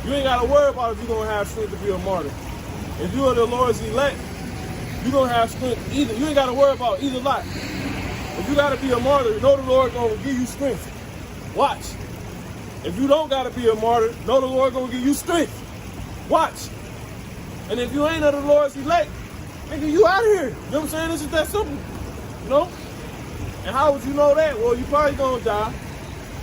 S1: You ain't gotta worry about if you're gonna have strength to be a martyr. If you are the Lord's elect, you're gonna have strength either. You ain't gotta worry about either lot. If you gotta be a martyr, know the Lord gonna give you strength. Watch. If you don't gotta be a martyr, know the Lord gonna give you strength. Watch. And if you ain't of the Lord's elect, nigga, you out of here. You know what I'm saying? This is that simple. You know? And how would you know that? Well, you probably gonna die.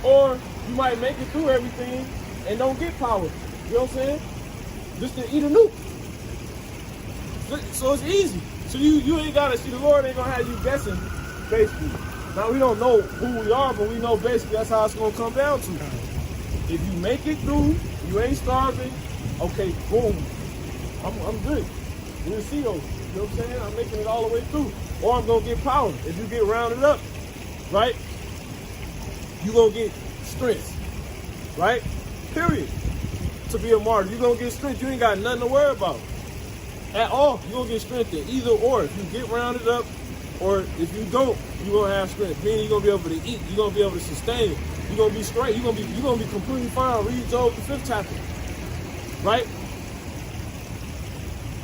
S1: Or you might make it through everything and don't get power. You know what I'm saying? Just to eat a nuke. So it's easy. So you ain't gotta see, the Lord ain't gonna have you guessing, basically. Now we don't know who we are, but we know basically that's how it's gonna come down to. If you make it through, you ain't starving, okay, boom. I'm good. We'll see those. You know what I'm saying? I'm making it all the way through. Or I'm gonna get power. If you get rounded up, right? You gonna get strength. Right? Period. To be a martyr. You're gonna get strength. You ain't got nothing to worry about. At all. You're gonna get strength in either or. If you get rounded up, or if you don't, you're gonna have strength. Meaning you're gonna be able to eat, you're gonna be able to sustain. You're gonna be straight, you're gonna be completely fine. Read Job the 5th chapter. Right?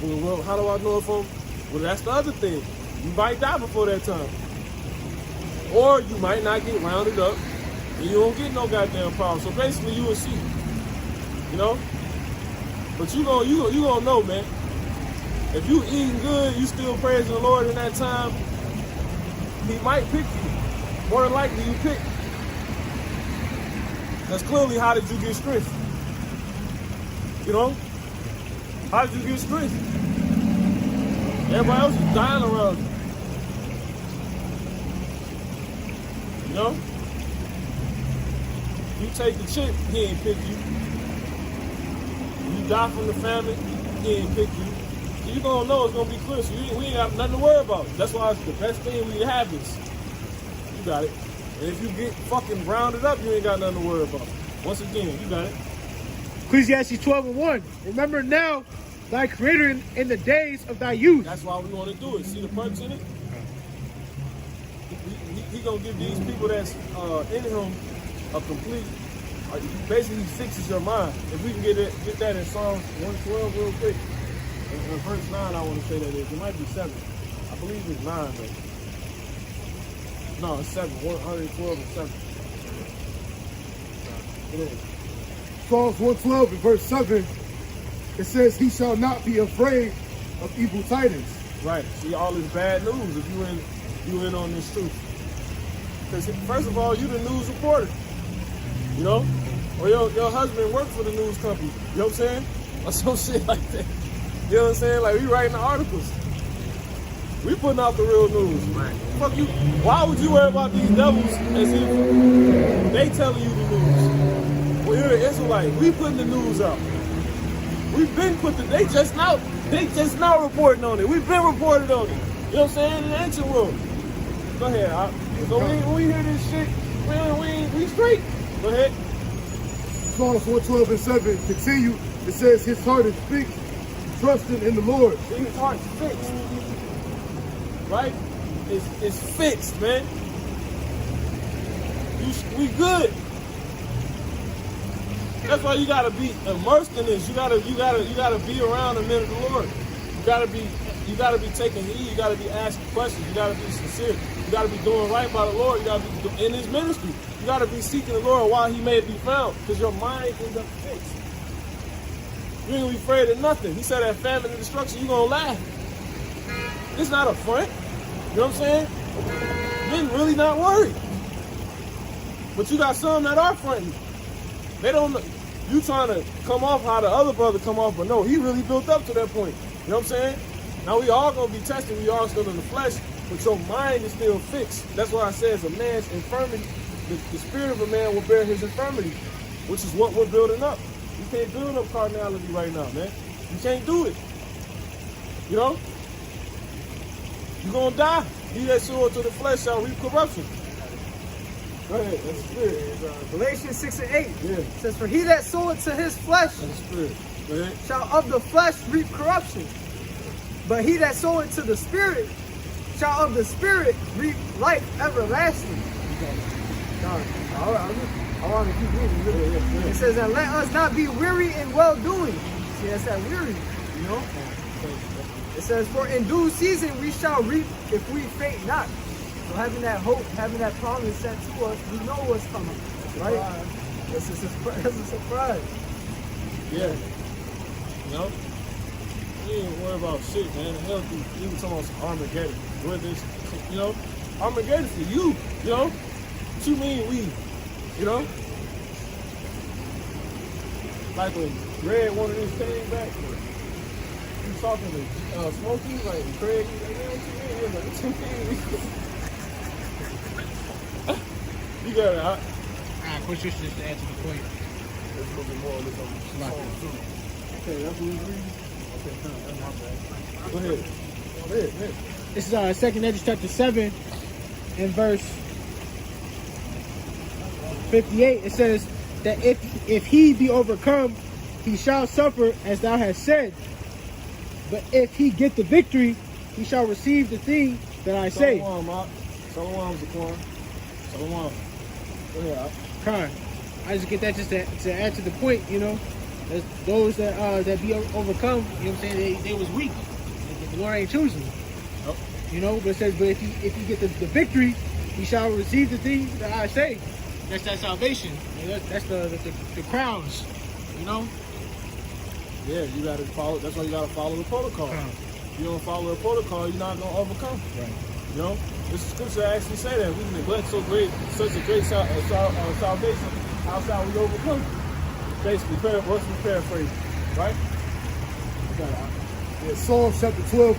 S1: Well, how do I know if I'm? Well, that's the other thing. You might die before that time. Or you might not get rounded up and you don't get no goddamn power. So basically you will see. You know? But you gonna know, man. If you eating good, you still praising the Lord in that time, he might pick you. More than likely you pick. That's clearly how did you get strength. You know? How did you get strength? Everybody else is dying around you. You know? You take the chip, he ain't pick you. You die from the famine, he ain't pick you. So you gonna know it's gonna be clear. So we ain't got nothing to worry about. That's why it's the best thing we have is you got it. And if you get fucking rounded up, you ain't got nothing to worry about. Once again, you got it.
S4: Ecclesiastes 12:1. Remember now thy creator in the days of thy youth.
S1: That's why we want to do it. See the punch in it? He gonna give these people that's in him a complete. Basically, he fixes your mind. If we can get that in Psalms 112 real quick, in verse 9, I want to say that is. It might be 7. I believe it's 9 though. No, it's 7. 112 and 7. It is.
S3: Psalms 112 and verse 7, it says, he shall not be afraid of evil tidings.
S1: Right. See all this bad news if you in on this truth. Because first of all, you the news reporter. You know? Or your husband works for the news company. You know what I'm saying? Or some shit like that. You know what I'm saying? Like we writing the articles. We putting out the real news. Right. Fuck you. Why would you worry about these devils as if they telling you the news? Well, you're an Israelite. We putting the news out. We've been they just now reporting on it. We've been reported on it. You know what I'm saying? In the ancient world. Go ahead. So when we hear this shit, we straight. Go ahead.
S3: Psalms 112 and 7 continue. It says his heart is fixed, trusting in the Lord.
S1: See, his heart's fixed. Right? It's fixed, man. We good. That's why you gotta be immersed in this. You gotta be around the men of the Lord. You gotta be taking heed. You gotta be asking questions. You gotta be sincere. You gotta be doing right by the Lord. You gotta be in His ministry. You gotta be seeking the Lord while He may be found, because your mind is fixed. You ain't gonna be afraid of nothing. He said that famine and destruction, you gonna laugh. It's not a front. You know what I'm saying? Men really not worried. But you got some that are fronting. They don't know. You trying to come off how the other brother come off, but no, he really built up to that point. You know what I'm saying? Now we all gonna be tested. We all still in the flesh, but your mind is still fixed. That's why I say it's a man's infirmity. The spirit of a man will bear his infirmity, which is what we're building up. You can't build up carnality right now, man. You can't do it. You know? You're gonna die. He that soweth to the flesh shall reap corruption. Go ahead, that's the spirit.
S2: Galatians 6 and 8
S1: Yeah.
S2: says, for he that soweth to his flesh
S1: That's the spirit. Go ahead.
S2: shall of the flesh reap corruption. But he that soweth to the Spirit shall of the Spirit reap life everlasting. I want to keep reading. It says, and let us not be weary in well-doing. See, that's that weary, you know? It says, for in due season we shall reap if we faint not. So having that hope, having that promise sent to us, we know what's coming, right? That's a surprise.
S1: Yeah. You know? We ain't worry about shit, man. Hell, even talking about Armageddon. Where this, you know? Armageddon for you, you know? What you mean we, you know? Like when Red wanted his came back, he was talking to Smokey, like Craig, he's like, man, what you mean? He was like, what you mean? You got it, huh?
S4: Quick just to answer the point.
S1: There's a little bit more of this on the phone, too. Okay, that's what he's reading? Okay, go ahead. Go ahead.
S4: This is 2 Ezra chapter 7 and verse 58. It says that if he be overcome, he shall suffer as thou hast said. But if he get the victory, he shall receive the thing that I say.
S1: Shalom, Zaquan. Shalom. Go ahead.
S4: Khan. I just get that just to add to the point, you know. As those that be overcome, you know what I'm saying, they was weak. The Lord ain't choosing them.
S1: Yep.
S4: You know, but it says, but if you get the victory, you shall receive the thing that I say. That's that salvation. You know, that's the crowns. You know?
S1: Yeah, you gotta follow. That's why you gotta follow the protocol. If you don't follow the protocol, you're not gonna overcome.
S4: Right.
S1: You know, this scripture actually say that we neglect such a great salvation. How shall we overcome? Basically, paraphrase, right?
S3: Yeah, Psalm chapter 12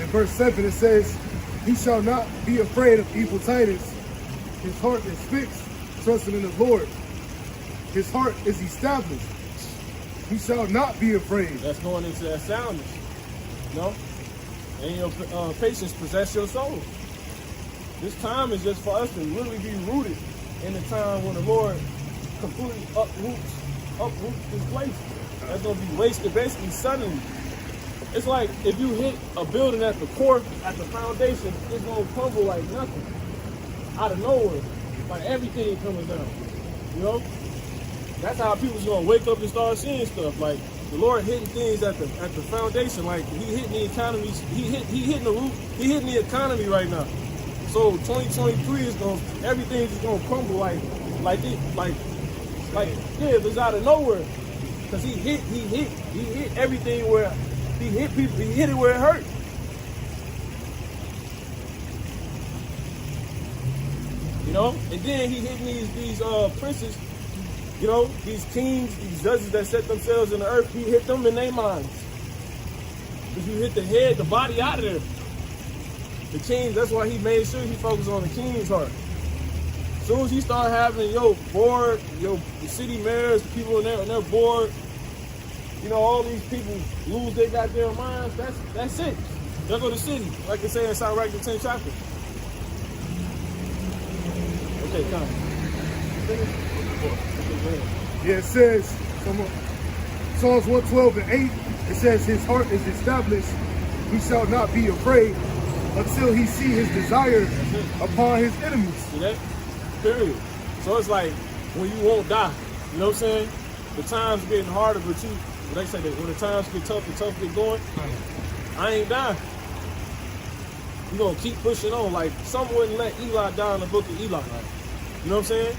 S3: and verse 7, it says, he shall not be afraid of evil tidings. His heart is fixed, trusting in the Lord. His heart is established. He shall not be afraid.
S1: That's going into that soundness. You know? And your patience possess your soul. This time is just for us to really be rooted in the time when the Lord completely uproots this place. That's going to be wasted basically suddenly. It's like if you hit a building at the core, at the foundation, it's gonna crumble like nothing. Out of nowhere. Like everything coming down. You know? That's how people's gonna wake up and start seeing stuff. Like the Lord hitting things at the foundation. Like He hitting the economy, He hitting the roof, He hitting the economy right now. So 2023 is gonna, everything's just gonna crumble like yeah, it was out of nowhere. Cause he hit everything where he hit people, he hit it where it hurt. You know, and then he hitting these princes, you know, these kings, these judges that set themselves in the earth, he hit them in their minds. Because you hit the head, the body out of there. The kings, that's why he made sure he focused on the king's heart. As soon as he started having your board, the city mayors, the people in their board, you know, all these people lose their goddamn minds, that's it. There go the city, like they say in Isaiah the 10th chapter. Okay, come.
S3: Yeah, it says, Psalms 112 and 8, it says, his heart is established, he shall not be afraid until he see his desire upon his enemies.
S1: See that? Period. So it's like when you won't die. You know what I'm saying? The times are getting harder, but they say that when the times get tough, the tough get going. I ain't dying. You're gonna keep pushing on. Like some wouldn't let Eli die in the book of Eli. You know what I'm saying?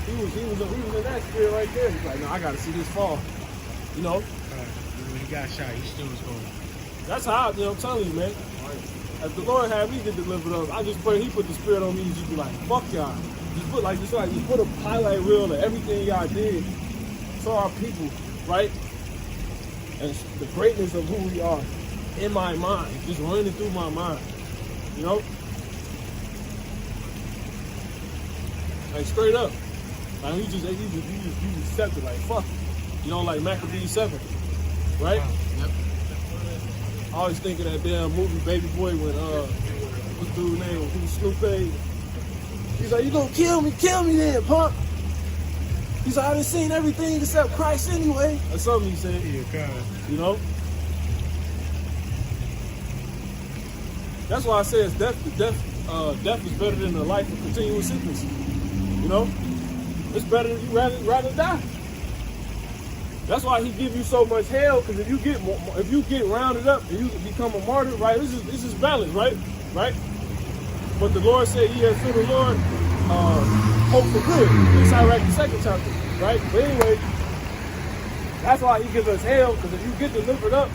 S1: He was in that spirit right there. He's like, no, I gotta see this fall. You know?
S4: When he got shot, he still was going.
S1: That's how, you know, I'm telling you, man. If the Lord had me get delivered up, I just pray He put the spirit on me and just be like, fuck y'all. Just put a highlight reel of everything y'all did to our people, right? And the greatness of who we are in my mind, just running through my mind, you know? Like straight up. Like you just accept it, like fuck it. You know, like Maccabees 7, right?
S4: Yep.
S1: I always think of that damn movie Baby Boy when what's the dude's name? Who's Snoop Dogg? He's like, you gonna kill me then, punk. He's like, I done seen everything except Christ anyway. Or something he said.
S4: Yeah, God.
S1: You know? That's why I say it's death is better than the life of continuous sickness. You know? It's better than you rather die. That's why He give you so much hell, because if you get rounded up and you become a martyr, right? This is balance, right? Right? But the Lord said, "Ye that fear the Lord, hope for good." It's Isaiah the 2nd chapter, right? But anyway, that's why He gives us hell, because if you get delivered up,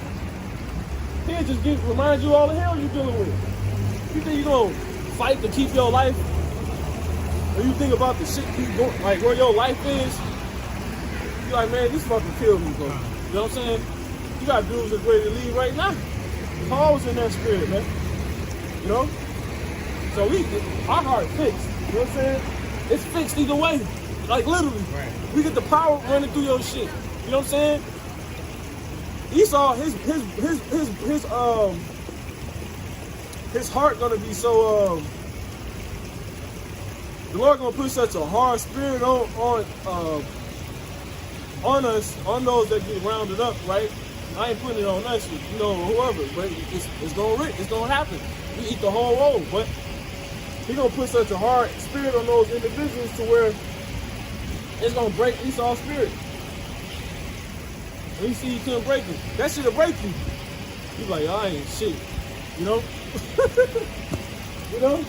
S1: He'll just remind you all the hell you're dealing with. You think you're gonna fight to keep your life, or you think about the shit you going, like where your life is? You're like, man, this fucking killed me, bro. You know what I'm saying? You got dudes that's ready to leave right now. Paul was in that spirit, man. You know? So our heart fixed. You know what I'm saying? It's fixed either way. Like literally.
S4: Right.
S1: We get the power running through your shit. You know what I'm saying? Esau, his heart gonna be so the Lord gonna put such a hard spirit on us, on those that get rounded up, right? I ain't putting it on us, you know, whoever, but it's gonna happen. We eat the whole roll, but He gonna put such a hard spirit on those individuals to where it's gonna break Esau's spirit. When you see you couldn't break him, that shit'll break you. You like, I ain't shit, you know? You know?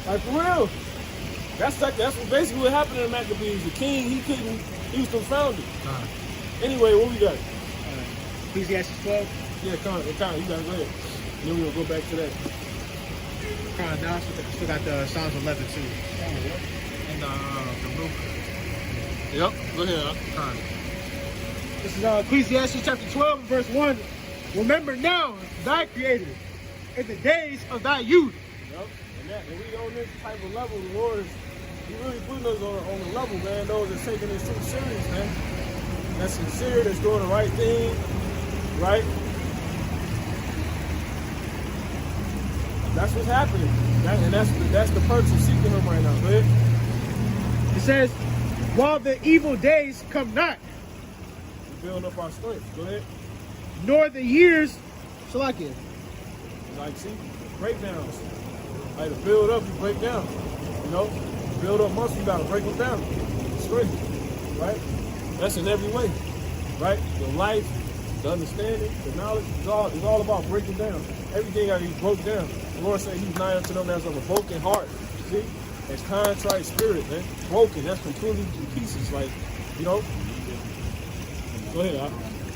S1: Like for real. That's basically what happened in the Maccabees. The king, he was confounded. Anyway, what we got?
S4: Ecclesiastes 12.
S1: Yeah, Con, you gotta go ahead. And then we're gonna go back to that.
S4: Now I still got the Psalms 11 too. And the Luke.
S1: Yep, go ahead.
S4: This is Ecclesiastes chapter 12 and verse 1. Remember now thy Creator in the days of thy youth.
S1: Yep, and we on this type of level, the Lord is He really putting us on the level, man. Those that's taking this too serious, man. That's sincere, that's doing the right thing, right? That's what's happening. That's the perks of seeking Him right now. Go ahead.
S4: It says, while the evil days come not,
S1: We're building up our strength. Go ahead.
S4: nor the years. Salakia.
S1: Like, see, breakdowns. Like, to build up, you break down. You know, build up muscle, you gotta break them down. Strength, right? That's in every way, right? The life, the understanding, the knowledge, it's all about breaking down. Everything gotta be broke down. The Lord said he's nigh unto them that's of a broken heart. See? That's contrite spirit, man. Broken, that's completely in pieces. Like, you know. Go ahead,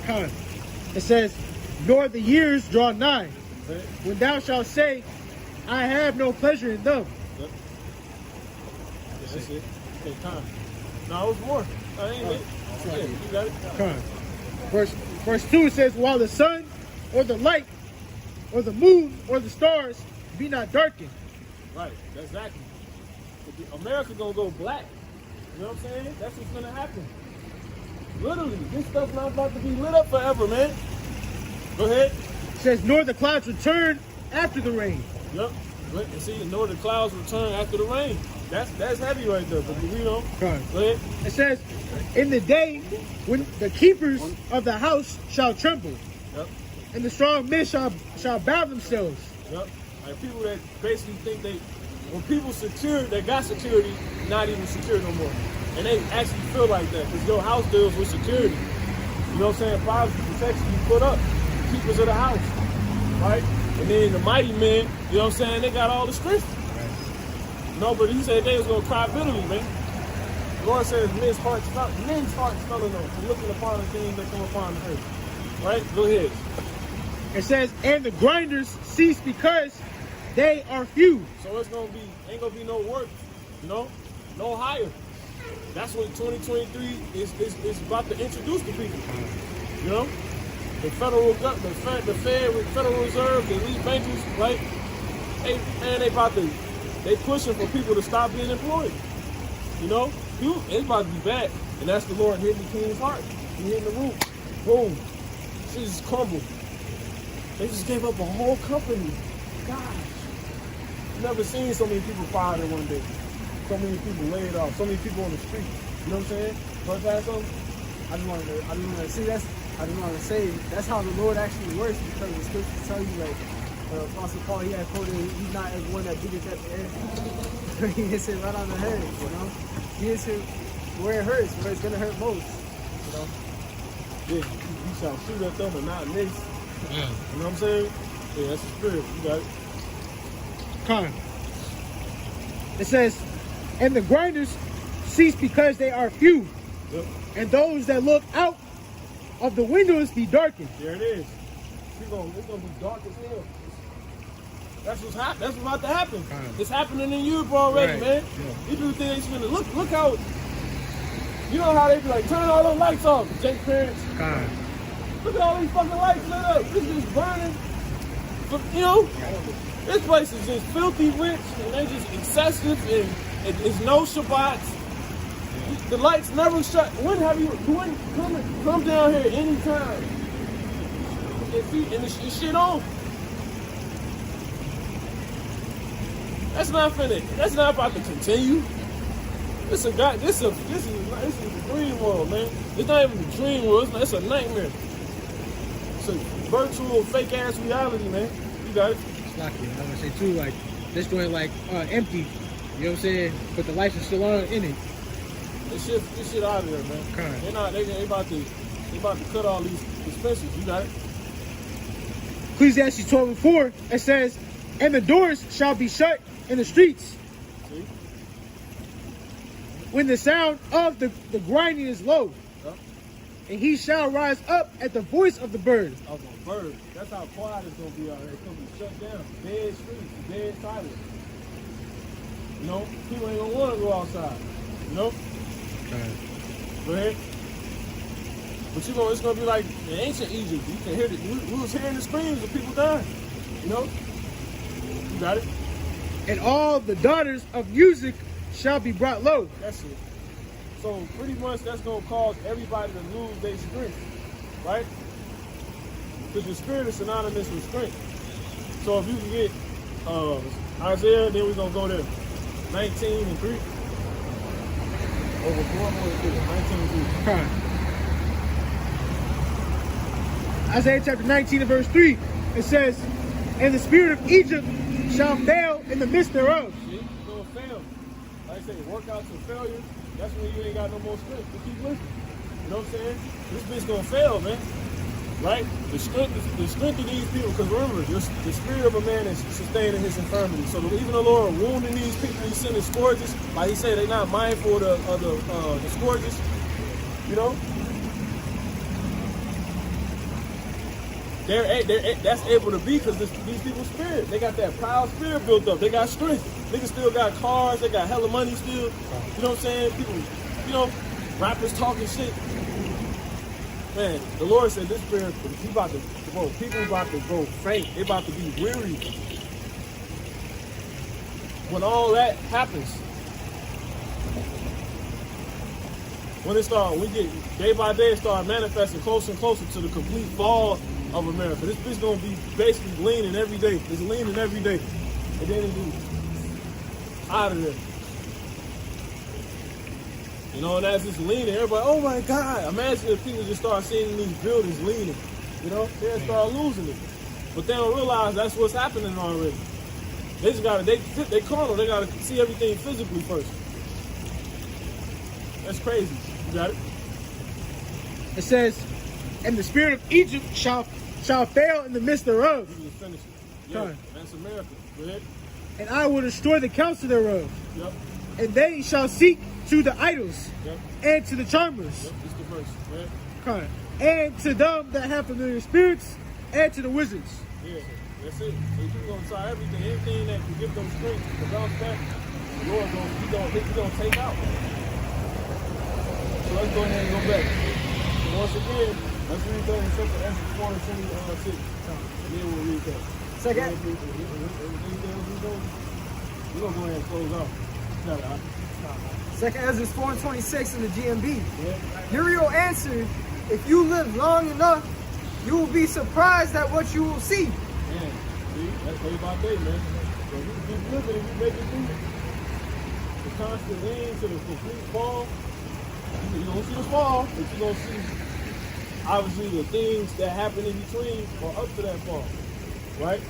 S4: Con. It says, nor the years draw nigh,
S1: okay.
S4: when thou shalt say, I have no pleasure in them.
S1: Yep. That's it. Okay, time. No, it was more. I ain't it. Yeah, you got it.
S4: Con. Verse 2, it says, while the sun or the light or the moon or the stars be not darkened.
S1: Right, that's exactly. America gonna go black. You know what I'm saying? That's what's gonna happen. Literally, this stuff's not about to be lit up forever, man. Go ahead.
S4: It says, nor the clouds return after the rain.
S1: Yep. And see, nor the clouds return after the rain. That's heavy right there, but you know.
S4: Con.
S1: Go ahead.
S4: It says, in the day when the keepers of the house shall tremble,
S1: Yep.
S4: and the strong men shall bow themselves.
S1: Yep. Like people that basically think when people secure, they got security, not even secure no more. And they actually feel like that because your house deals with security. You know what I'm saying? Privacy protection you put up, keepers of the house, right? And then the mighty men, you know what I'm saying? They got all the strength. No, but he said they was gonna cry bitterly, man. The Lord says men's hearts fell in them from looking upon the things that come upon the earth. Right? Go ahead.
S4: It says, and the grinders cease because they are few.
S1: So it's ain't gonna be no work, you know, no higher. That's what 2023 is about to introduce to people. You know, the federal government, the Fed with Federal Reserve, the elite bankers, right? They pushing for people to stop being employed. You know, it's about to be bad, and that's the Lord hitting the king's heart. He hitting the roof. Boom. Shit just crumbled. They just gave up a whole company. Gosh. Never seen so many people fired in one day. So many people laid off. So many people on the street. You know what I'm saying? Want to add something?
S2: I just wanted to say that's how the Lord actually works, because the scriptures tell you, like, Apostle Paul, he had quoted, he's not the one that beat it at the head. He hits it right on the head, you know? He hits it where it hurts, where it's gonna hurt most, you know?
S1: Yeah, you shall shoot at them and not miss.
S4: Yeah.
S1: You know what I'm saying? Yeah, that's the spirit. You got it.
S4: Con. It says, and the grinders cease because they are few,
S1: Yep.
S4: and those that look out of the windows be darkened.
S1: There it is. It's gonna be dark as hell. That's what's happening. That's what's about to happen. It's happening in Europe already,
S4: Right.
S1: man.
S4: Yeah.
S1: These people think they spend look how, you know how they be like, turn all those lights off, Jake parents.
S4: Con.
S1: Look at all these fucking lights lit up. This is burning. But, you know, this place is just filthy rich, and they just excessive, and it's no Shabbats. The lights never shut. When have you come down here anytime and the shit on? That's not finished. That's not about to continue. This is the dream world, man. It's not even the dream world. It's a nightmare. It's a virtual, fake ass reality, man. You got it.
S4: Lucky. I'm gonna say too, like this joint like empty. You know what I'm saying? But the lights are still on in it.
S1: This shit out of there, man.
S4: Correct.
S1: They about to cut all these expenses. You got it.
S4: Ecclesiastes 12:4, it says, and the doors shall be shut in the streets.
S1: See?
S4: When the sound of the grinding is low,
S1: Yep.
S4: and he shall rise up at the voice of the bird.
S1: Of a bird. That's how quiet it's gonna be out here. It's gonna be shut down. Dead streets, dead silence. You know, people ain't gonna want to go outside. You know? Go ahead. But it's gonna be like in ancient Egypt. You can hear we was hearing the screams of people dying. You know? You got it?
S4: And all the daughters of music shall be brought low.
S1: That's it. So pretty much that's gonna cause everybody to lose their strength, right? Because your spirit is synonymous with strength. So if you can get Isaiah, then we're gonna go there. 19 and 3. Over 4 more to 19 and 3.
S4: Isaiah chapter 19 and verse 3, it says, and the spirit of Egypt shall fail in the midst thereof.
S1: See, it's gonna fail. Like I say, workouts are failure. That's when you ain't got no more strength to keep lifting. You know what I'm saying? This bitch gonna fail, man. Right? The strength of these people, because remember, the spirit of a man is sustained in his infirmity. So even the Lord wounding these people, He's sending scourges. Like He said, they're not mindful of the scourges. You know? That's able to be because these people's spirit. They got that proud spirit built up. They got strength. Niggas still got cars. They got hella money still. You know what I'm saying? People, you know, rappers talking shit. Man, the Lord said this spirit, people about to go faint. They about to be weary. When all that happens, when we get day by day, it start manifesting closer and closer to the complete fall of America. This bitch gonna be basically leaning every day. It's leaning every day. And then it be out of there. You know, and as it's leaning, everybody, oh my God. Imagine if people just start seeing these buildings leaning. You know, they'll start losing it. But they don't realize that's what's happening already. They just gotta, they carnal, they gotta see everything physically first. That's crazy. You got it?
S4: It says, and the spirit of Egypt shall fail in the midst thereof.
S1: You just finish it. Yeah, that's America. Go ahead.
S4: And I will destroy the counsel thereof.
S1: Yep.
S4: And they shall seek to the idols,
S1: yep,
S4: and to the charmers.
S1: Yep, it's the verse.
S4: Right? And to them that have familiar spirits, and to the wizards.
S1: Yeah, that's it. So you're gonna try everything, anything that can give them strength to bounce back. The Lord gonna take out. So let's go ahead and go back. So once again, let's read that in Second Ezra 4:26. And then we'll read that.
S2: Second.
S1: We're gonna go ahead and close out.
S2: Second Ezra 4:26 in the GMB.
S1: Yeah.
S2: Uriel answered, if you live long enough, you will be surprised at what you will see.
S1: Yeah, see, that's day by day, man. So you keep living and you make it through the constant lean to the complete fall. You don't see the fall, but you're gonna see obviously the things that happen in between or up to that fall. Right?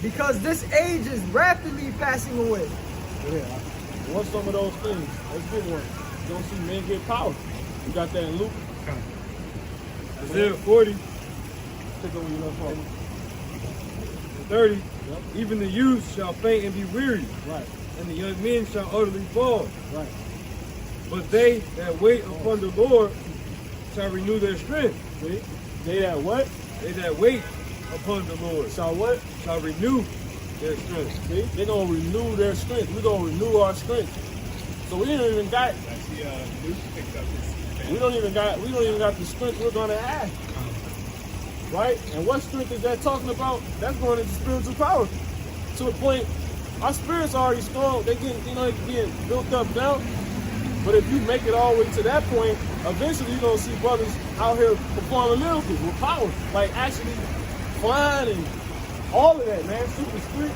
S2: Because this age is rapidly passing away.
S1: Yeah. What's some of those things? Let's get one. You don't see men get power. You got that in Luke.
S5: Isaiah 40,
S1: Take over your left arm.
S5: 30.
S1: Yep.
S5: Even the youth shall faint and be weary,
S1: Right.
S5: and the young men shall utterly fall.
S1: Right.
S5: But they that wait upon the Lord shall renew their strength.
S1: See? They that what?
S5: They that wait upon the Lord
S1: Shall what?
S5: shall renew their strength.
S1: See? They're gonna renew their strength. We're gonna renew our strength. So we don't even got we don't even got the strength we're gonna have. Right? And what strength is that talking about? That's going into spiritual power. To the point, our spirits are already strong. They getting built up now. But if you make it all the way to that point, eventually you're gonna see brothers out here performing miracles with power. Like actually flying and all of that, man. Super street.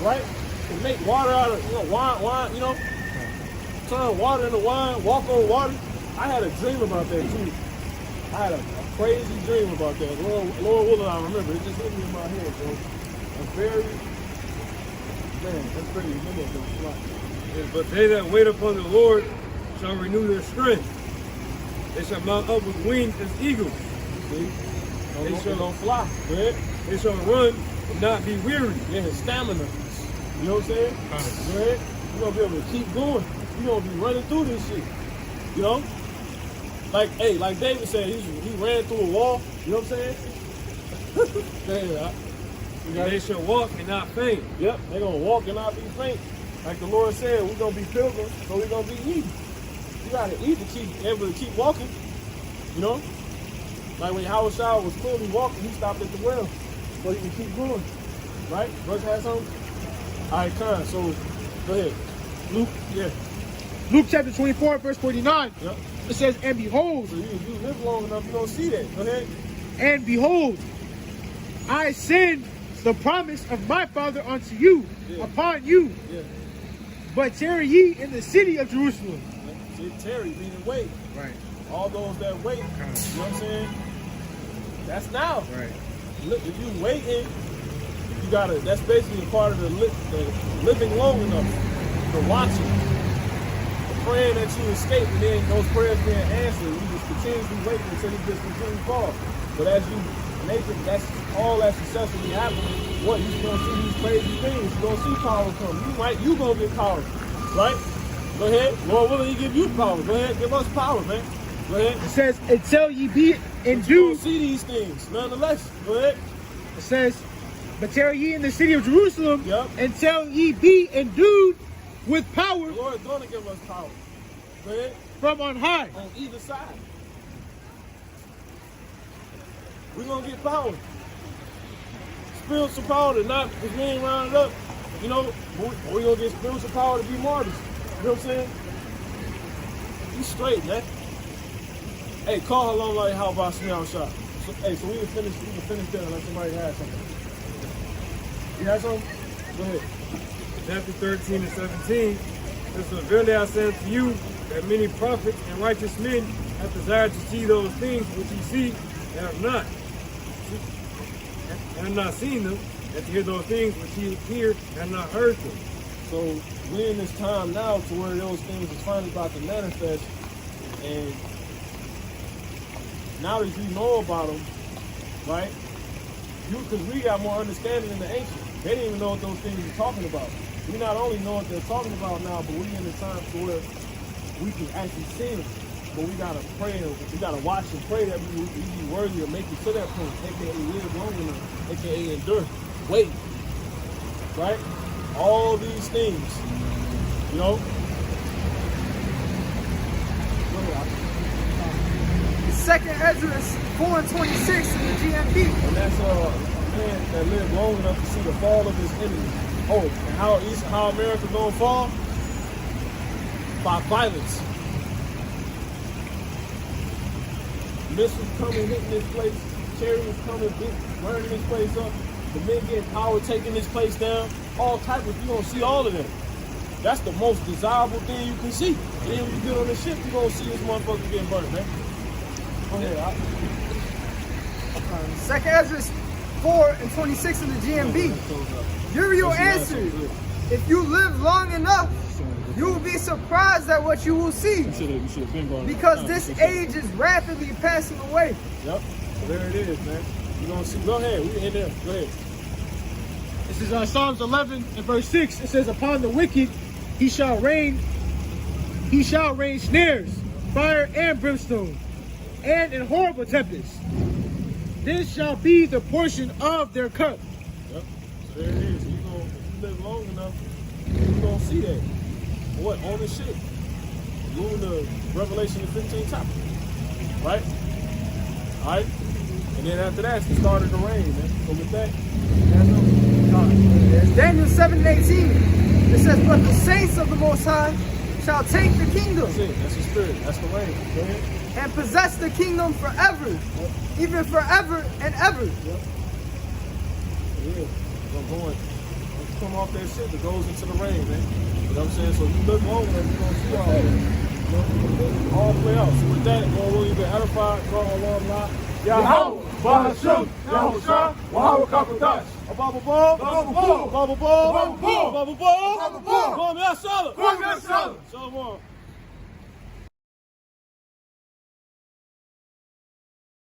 S1: Right? To make water out of, wine, turn water into wine, walk on water. I had a dream about that too. I had a crazy dream about that. Lord willing, I remember. It just hit me in my head, bro. That's pretty minute.
S5: Yes, but they that wait upon the Lord shall renew their strength. They shall mount up with wings as eagles.
S1: See?
S5: They shall
S1: fly. Good.
S5: They shall run and not be weary.
S1: Yeah, his stamina. You know what I'm saying? Go ahead. You're going to be able to keep going. You're going to be running through this shit. You know? Like David said, he ran through a wall. You know what I'm saying?
S5: They shall walk and not faint.
S1: Yep, they're going to walk and not be faint. Like the Lord said, we're going to be pilgrims, so we're going to be eating. You got to eat to keep able to keep walking. You know? Like when Howard Shaw was clearly walking, he stopped at the well so he can keep going. Right? Verse has something? All right, come. So, go ahead. Luke, yeah.
S4: Luke chapter 24, verse 49.
S1: Yep.
S4: It says, and behold,
S1: So you live long enough, you don't see that. Go ahead.
S4: and behold, I send the promise of my Father unto you, upon you.
S1: Yeah.
S4: But tarry ye in the city of Jerusalem.
S1: See, Terry, meaning wait.
S4: Right.
S1: All those that wait, you know what I'm saying? That's now.
S5: Right.
S1: Look, if you waiting, you gotta. That's basically a part of the living long enough, the watching, the praying that you escape, and then those prayers being answered. You just continuously waiting until you just completely fall. But as you make it, that's all that successfully happening. What you gonna see these crazy things? You gonna see power come. You gonna get power, right? Go ahead. Lord willing, He give you power. Go ahead, give us power, man. Go ahead.
S4: It says, until ye be
S1: You
S4: endued.
S1: see these things, nonetheless. Go ahead.
S4: It says, but tarry ye in the city of Jerusalem,
S1: Yep.
S4: until ye be endued with power
S1: The Lord is gonna give us power. Go ahead.
S4: from on high.
S1: On either side. We're gonna get power. Spiritual power to not, because we ain't rounded up, you know, we're gonna get spiritual power to be martyrs. You know what I'm saying? You straight, man. Hey, call her long like how about smell shot. So, hey, so we can finish that unless somebody has something. You have something? Go ahead.
S5: Chapter 13 and 17. Listen, verily I say unto you that many prophets and righteous men have desired to see those things which ye see and have not. And have not seen them, and to hear those things which ye hear and have not heard them.
S1: So we're in this time now to where those things is finally about to manifest, and now that you know about them, right? Because we got more understanding than the ancients. They didn't even know what those things are talking about. We not only know what they're talking about now, but we in the time to where we can actually see them. But we gotta pray, we gotta watch and pray that we be worthy of making to that point, aka live long enough, aka endure, wait, right? All these things, you know.
S2: Second Ezra 4 and 26 in the GMP.
S1: And that's a man that lived long enough to see the fall of his enemies. Oh, and how America gonna fall? By violence. Missiles coming, hitting this place, chariots coming, burning this place up, the men getting power, taking this place down, all type of, you gonna see all of them. That's the most desirable thing you can see. And then when you get on the ship, you gonna see this motherfucker getting burnt, man. Go ahead.
S2: Second Ezra 4 and 26 in the GMB. Uriel answered, if you live long enough, you will be surprised at what you will see.
S1: You should have been going.
S2: Because this age is rapidly passing away.
S1: Yep. So there it is, man. You gonna see. Go ahead. We in there. Go ahead.
S4: This is Psalms 11 and verse 6. It says, upon the wicked he shall rain snares, fire and brimstone, and in horrible tempests. This shall be the portion of their cup.
S1: Yep. So there it is. If you live long enough, you gonna see that. What? On the shit. You in the Revelation 15 chapter. Right? Alright? And then after that, it's the start of the rain, man. So with that,
S2: Daniel 7 and 18. It says, but the saints of the Most High shall take the kingdom.
S1: that's it. That's the spirit. That's the rain. Go ahead.
S2: And possess the kingdom forever.
S1: Yep.
S2: Even forever and ever.
S1: Yep. Yeah. I'm going. Let's come off that shit that goes into the rain, man. You know what I'm saying? So you look long enough, you're going to see all that. You know, all play out. So with that, Lord willing, you've been edified. Draw a long line.
S3: Yahweh, Bahasham, Yahushua, Wahawa Kakodash.
S1: Bubble ball.
S3: Bubble ball.
S1: Bubble ball.
S3: Bubble ball.
S1: Bubble ball.
S3: Bubble ball.
S1: Kwame Ashala.
S3: Kwame Ashala.
S1: Shalom.